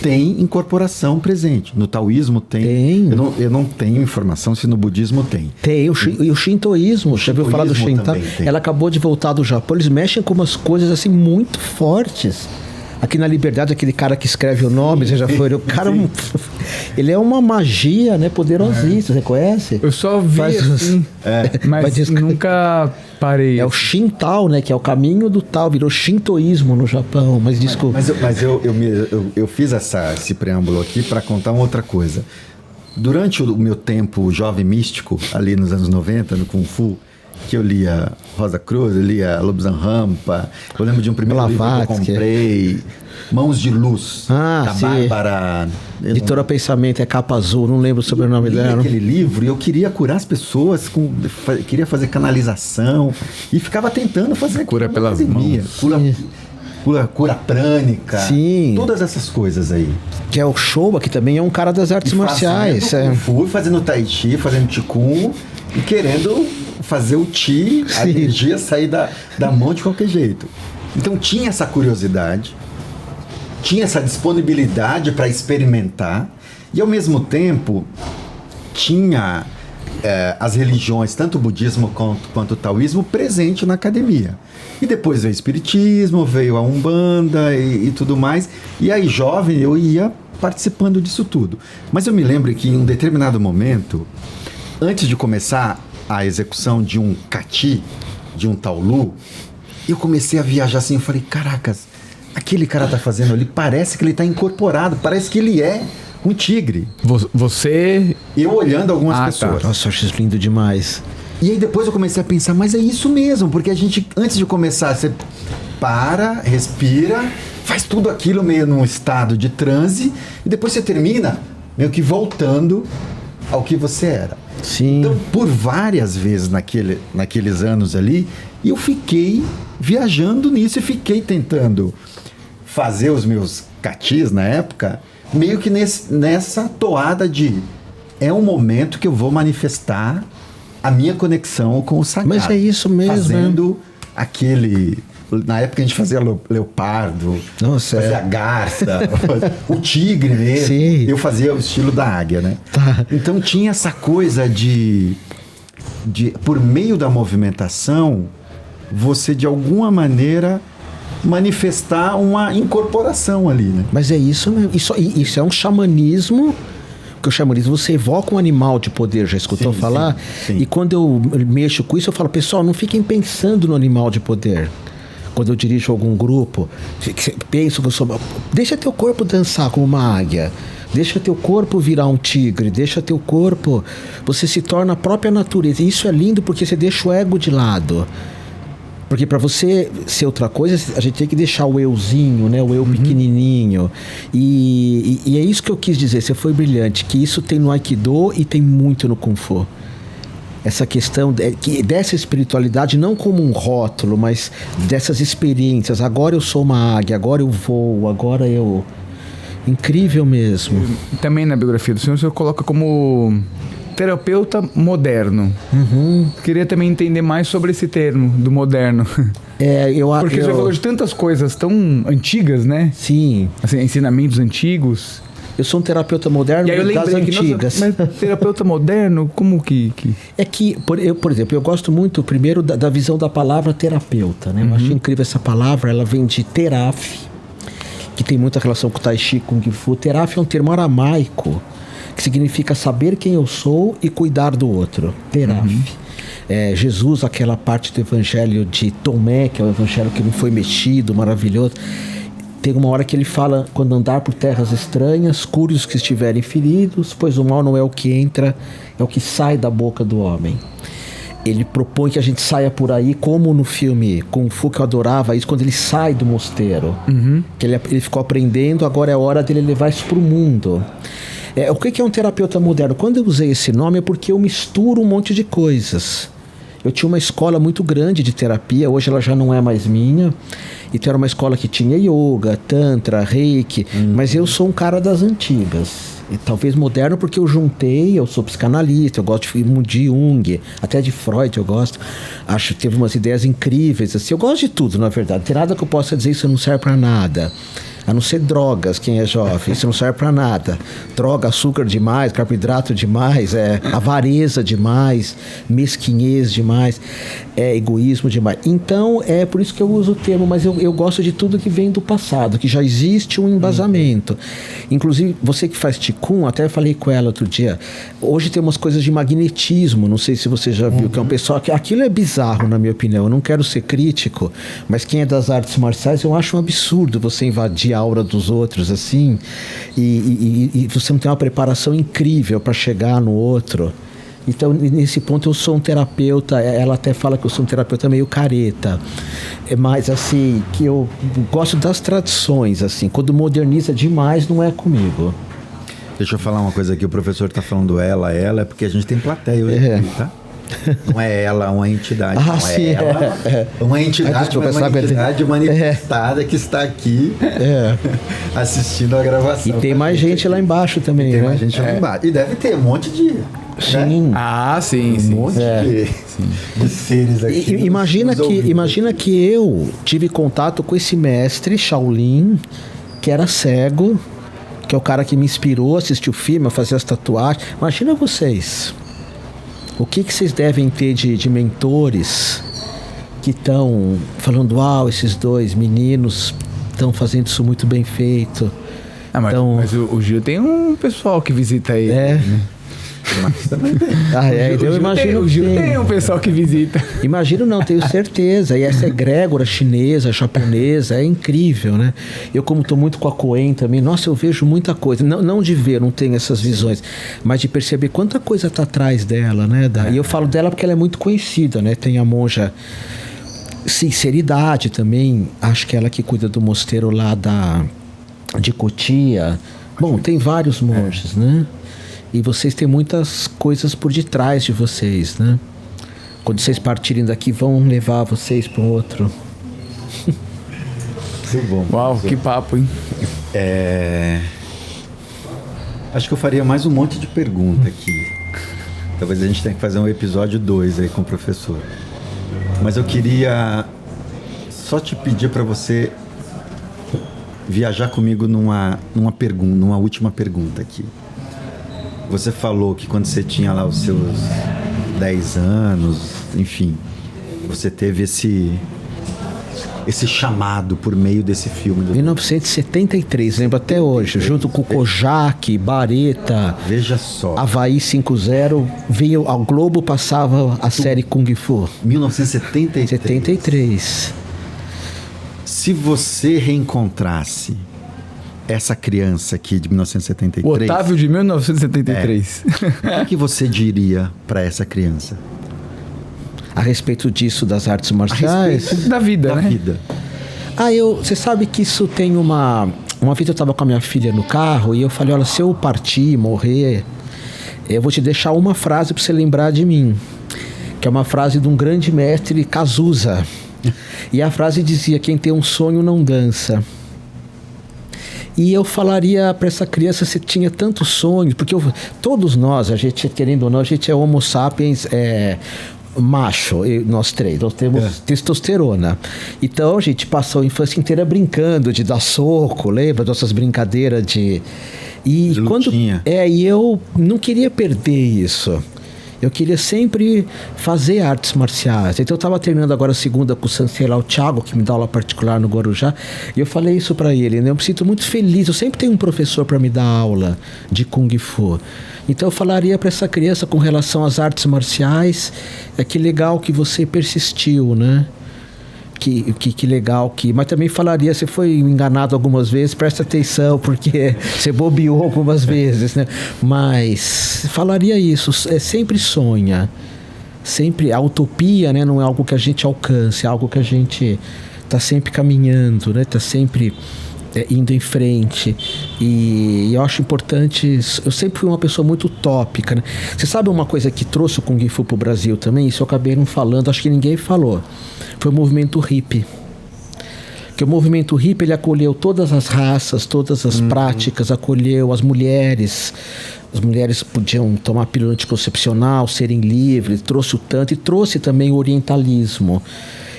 têm incorporação presente. No taoísmo tem. Eu não tenho informação se no budismo tem. Tem. E o shintoísmo, já ouviu falar do Shinto? Ela acabou de voltar do Japão, eles mexem com umas coisas assim muito fortes. Aqui na Liberdade, aquele cara que escreve o nome, você já foi, o cara, ele é uma magia, né, poderosíssima, você conhece? Eu só vi assim, mas nunca parei. É o Shintao, né, que é o caminho do Tao, virou shintoísmo no Japão, mas desculpa. Mas eu fiz esse preâmbulo aqui para contar uma outra coisa. Durante o meu tempo jovem místico, ali nos anos 90, no Kung Fu, que eu lia Rosa Cruz, eu lia Lobos Rampa, eu lembro de um primeiro livro que eu comprei, Mãos de Luz, da Bárbara... Editora Pensamento, é capa azul, não lembro o sobrenome dela. Eu li aquele livro e eu queria curar as pessoas, queria fazer canalização, e ficava tentando fazer... Cura pelas mãos. Cura prânica, sim, todas essas coisas aí. Que é o Showa, que também é um cara das artes marciais. Fazendo Tai Chi, fazendo Qigong, e querendo fazer o Chi, a energia sair da mão de qualquer jeito. Então tinha essa curiosidade, tinha essa disponibilidade para experimentar, e ao mesmo tempo tinha as religiões, tanto o budismo quanto o taoísmo, presente na academia. E depois veio o espiritismo, veio a Umbanda e tudo mais. E aí, jovem, eu ia participando disso tudo. Mas eu me lembro que em um determinado momento, antes de começar a execução de um cati, de um taulu, eu comecei a viajar assim, eu falei, caracas, aquele cara tá fazendo ali, parece que ele tá incorporado, parece que ele é um tigre. Você... Eu olhando algumas pessoas. Nossa, eu acho isso lindo demais. E aí depois eu comecei a pensar, mas é isso mesmo, porque a gente, antes de começar, você para, respira, faz tudo aquilo meio num estado de transe, e depois você termina meio que voltando ao que você era. Sim. Então, por várias vezes naqueles anos ali, eu fiquei viajando nisso e fiquei tentando fazer os meus catis na época, meio que nessa toada de é um momento que eu vou manifestar a minha conexão com o sagrado. Mas é isso mesmo, fazendo aquele... Na época a gente fazia leopardo, Nossa, fazia garça, o tigre mesmo. Sim. Eu fazia o estilo da águia, né? Tá. Então tinha essa coisa de por meio da movimentação, você de alguma maneira manifestar uma incorporação ali, né? Mas é isso mesmo. Isso é um xamanismo. Porque o xamanismo, você evoca um animal de poder, já escutou falar? Sim. E quando eu mexo com isso, eu falo, pessoal, não fiquem pensando no animal de poder. Quando eu dirijo algum grupo, penso que eu sou... Deixa teu corpo dançar como uma águia. Deixa teu corpo virar um tigre. Deixa teu corpo... Você se torna a própria natureza. E isso é lindo porque você deixa o ego de lado. Porque para você ser outra coisa, a gente tem que deixar o euzinho, né? O eu pequenininho. E é isso que eu quis dizer. Você foi brilhante. Que isso tem no Aikido e tem muito no Kung Fu. Essa questão dessa espiritualidade, não como um rótulo, mas dessas experiências. Agora eu sou uma águia, agora eu voo, agora eu... Incrível mesmo. Também na biografia do senhor, o senhor coloca como terapeuta moderno. Queria também entender mais sobre esse termo, do moderno. Porque você falou de tantas coisas tão antigas, né? Sim. Assim, ensinamentos antigos. Eu sou um terapeuta moderno das antigas. Mas terapeuta moderno, como que... É que, por exemplo, eu gosto muito, primeiro, da visão da palavra terapeuta, né? Eu acho incrível essa palavra, ela vem de teraf, que tem muita relação com Tai Chi, Kung Fu. Teraf é um termo aramaico, que significa saber quem eu sou e cuidar do outro. Teraf. Jesus, aquela parte do evangelho de Tomé, que é o evangelho que não foi mexido, maravilhoso. Tem uma hora que ele fala, quando andar por terras estranhas, cure os que estiverem feridos, pois o mal não é o que entra, é o que sai da boca do homem. Ele propõe que a gente saia por aí, como no filme Kung Fu, que eu adorava isso, quando ele sai do mosteiro. Que ele ficou aprendendo, agora é hora dele levar isso para o mundo. O que é um terapeuta moderno? Quando eu usei esse nome é porque eu misturo um monte de coisas. Eu tinha uma escola muito grande de terapia, hoje ela já não é mais minha. Então era uma escola que tinha yoga, tantra, reiki, mas eu sou um cara das antigas. E talvez moderno porque eu sou psicanalista, eu gosto de Jung, até de Freud eu gosto. Acho que teve umas ideias incríveis, assim. Eu gosto de tudo, na verdade. Não tem nada que eu possa dizer, isso não serve para nada. A não ser drogas, quem é jovem, isso não serve para nada. Droga, açúcar demais, carboidrato demais, avareza demais, mesquinhez demais, egoísmo demais. Então, é por isso que eu uso o termo, mas eu gosto de tudo que vem do passado, que já existe um embasamento. Inclusive, você que faz Qigong, até falei com ela outro dia, hoje tem umas coisas de magnetismo, não sei se você já viu, que é um pessoal que aquilo é bizarro, na minha opinião. Eu não quero ser crítico, mas quem é das artes marciais, eu acho um absurdo você invadir a aura dos outros, assim, e você não tem uma preparação incrível para chegar no outro. Então, nesse ponto, eu sou um terapeuta, ela até fala que eu sou um terapeuta meio careta, mas, assim, que eu gosto das tradições, assim, quando moderniza demais, não é comigo. Deixa eu falar uma coisa aqui, o professor está falando ela, é porque a gente tem plateia hoje aqui, tá? Não é ela uma entidade, não sim, é ela uma entidade, uma entidade manifestada que está aqui assistindo a gravação. E tem mais gente lá embaixo também, tem né? mais gente lá embaixo. E deve ter um monte de... Sim. Né? Ah, sim, um monte de seres aqui. Imagina que eu tive contato com esse mestre Shaolin, que era cego, que é o cara que me inspirou a assistir o filme, a fazer as tatuagens. Imagina vocês. O que vocês devem ter de mentores que estão falando, uau, esses dois meninos estão fazendo isso muito bem feito. Mas o Gil tem um pessoal que visita ele. Né? Mas também tem. Eu imagino o Gil que tem um pessoal que visita. Imagino não, tenho certeza. E essa egrégora chinesa, japonesa, é incrível, né? Eu, como estou muito com a Coen também, nossa, eu vejo muita coisa. Não de ver, não tenho essas visões, mas de perceber quanta coisa está atrás dela, né? E eu falo dela porque ela é muito conhecida, né? Tem a monja Sinceridade também, acho que ela que cuida do mosteiro lá de Cotia. Bom, tem vários monges, né? E vocês têm muitas coisas por detrás de vocês, né? Quando vocês partirem daqui, vão levar vocês para um outro. Muito bom. Uau, que papo, hein? Acho que eu faria mais um monte de pergunta aqui. Talvez a gente tenha que fazer um episódio 2 aí com o professor. Mas eu queria só te pedir para você viajar comigo numa última pergunta aqui. Você falou que quando você tinha lá os seus 10 anos, enfim, você teve esse chamado por meio desse filme. 1973, lembro até hoje, junto com o Kojak, Bareta, Veja só. Havaí 5-0, veio ao Globo, passava a série Kung Fu. 1973. 73. Se você reencontrasse essa criança aqui de 1973... O Otávio de 1973. O que você diria para essa criança? A respeito disso, das artes marciais? Da vida, né? Da vida. Você sabe que isso tem uma vez eu estava com a minha filha no carro e eu falei, olha, se eu partir, morrer, eu vou te deixar uma frase para você lembrar de mim, que é uma frase de um grande mestre, Cazuza. E a frase dizia, quem tem um sonho não dança. E eu falaria para essa criança, você tinha tantos sonhos, porque todos nós, a gente, querendo ou não, a gente é homo sapiens, macho, nós três, nós temos testosterona. Então a gente passou a infância inteira brincando de dar soco, lembra dessas brincadeiras de... E eu não queria perder isso. Eu queria sempre fazer artes marciais. Então eu estava treinando agora a segunda com o sensei lá, o Thiago, que me dá aula particular no Guarujá, e eu falei isso para ele, né? Eu me sinto muito feliz, eu sempre tenho um professor para me dar aula de Kung Fu. Então eu falaria para essa criança com relação às artes marciais, que legal que você persistiu, né? Que legal que... Mas também falaria, você foi enganado algumas vezes, presta atenção, porque você bobeou algumas vezes, né? Mas falaria isso, sempre sonha. Sempre, a utopia, né, não é algo que a gente alcance, é algo que a gente está sempre caminhando, né? Está sempre indo em frente. E eu acho importante... Eu sempre fui uma pessoa muito utópica, né? Você sabe uma coisa que trouxe o Kung Fu para o Brasil também? Isso eu acabei não falando, acho que ninguém falou. Foi o movimento hippie. Que o movimento hippie, ele acolheu todas as raças, todas as práticas, acolheu as mulheres. As mulheres podiam tomar pílula anticoncepcional, serem livres, trouxe o tanto e trouxe também o orientalismo.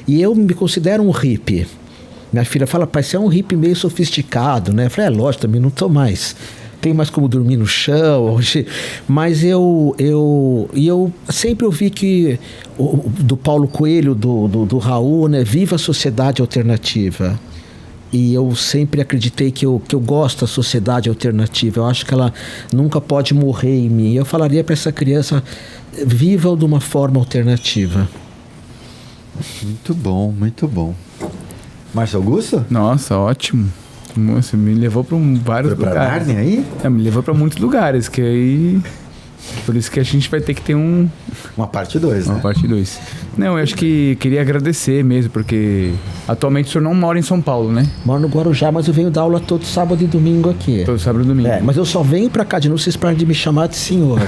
E eu me considero um hippie. Minha filha fala, pai, você é um hippie meio sofisticado, né? Eu falei, lógico, também não tô mais. Tem mais como dormir no chão. Mas eu sempre ouvi que do Paulo Coelho, do Raul, né? Viva a sociedade alternativa. E eu sempre acreditei que eu gosto da sociedade alternativa. Eu acho que ela nunca pode morrer em mim. Eu falaria para essa criança, viva de uma forma alternativa. Muito bom, muito bom. Márcio Augusto? Nossa, ótimo. Você me levou para vários lugares. Pra Nárnia aí? Me levou para muitos lugares, que aí... Por isso que a gente vai ter que ter uma parte 2, né? Uma parte 2. Não, eu acho que queria agradecer mesmo, porque atualmente o senhor não mora em São Paulo, né? Moro no Guarujá, mas eu venho dar aula todo sábado e domingo aqui. Todo sábado e domingo. Mas eu só venho pra cá de novo, vocês param de me chamar de senhor.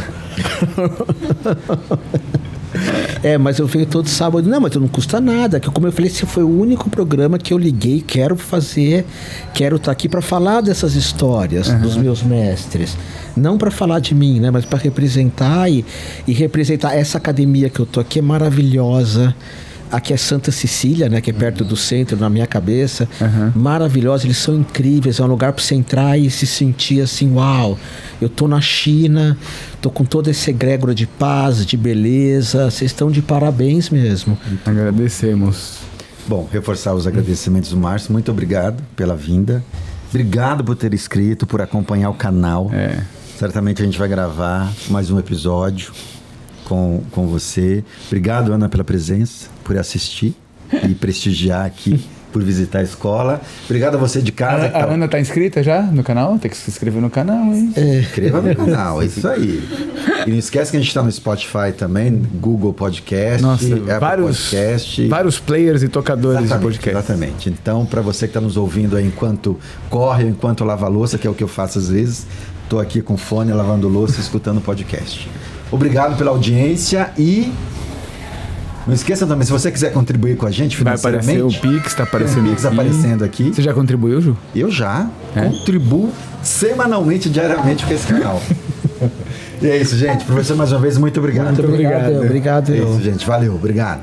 Mas eu venho todo sábado. Não, mas não custa nada. Que como eu falei, esse foi o único programa que eu liguei, quero estar aqui para falar dessas histórias dos meus mestres. Não para falar de mim, né? Mas para representar e representar essa academia que eu tô aqui, é maravilhosa. Aqui é Santa Cecília, né? Que é perto do centro, na minha cabeça. Maravilhosa, eles são incríveis. É um lugar para você entrar e se sentir assim, uau, eu tô na China, tô com toda essa egrégora de paz, de beleza. Vocês estão de parabéns mesmo. Agradecemos. Bom, reforçar os agradecimentos do Márcio. Muito obrigado pela vinda. Obrigado por ter escrito, por acompanhar o canal. Certamente a gente vai gravar mais um episódio com você. Obrigado, Ana, pela presença, por assistir e prestigiar aqui, por visitar a escola. Obrigado a você de casa. A Ana tá inscrita já no canal? Tem que se inscrever no canal, hein? Inscreva no canal, é isso aí. E não esquece que a gente está no Spotify também, Google Podcast, Nossa, Apple Podcast. Vários players e tocadores de podcast. Exatamente. Então, para você que está nos ouvindo aí enquanto corre, enquanto lava a louça, que é o que eu faço às vezes, estou aqui com fone, lavando louça, escutando o podcast. Obrigado pela audiência e não esqueça também, se você quiser contribuir com a gente financeiramente... Vai aparecer o Pix, tá aparecendo o Pix aqui. aparecendo aqui. Você já contribuiu, Ju? Eu já contribuo semanalmente, diariamente com esse canal. E é isso, gente. Professor, mais uma vez, muito obrigado. Muito obrigado. É isso, gente. Valeu. Obrigado.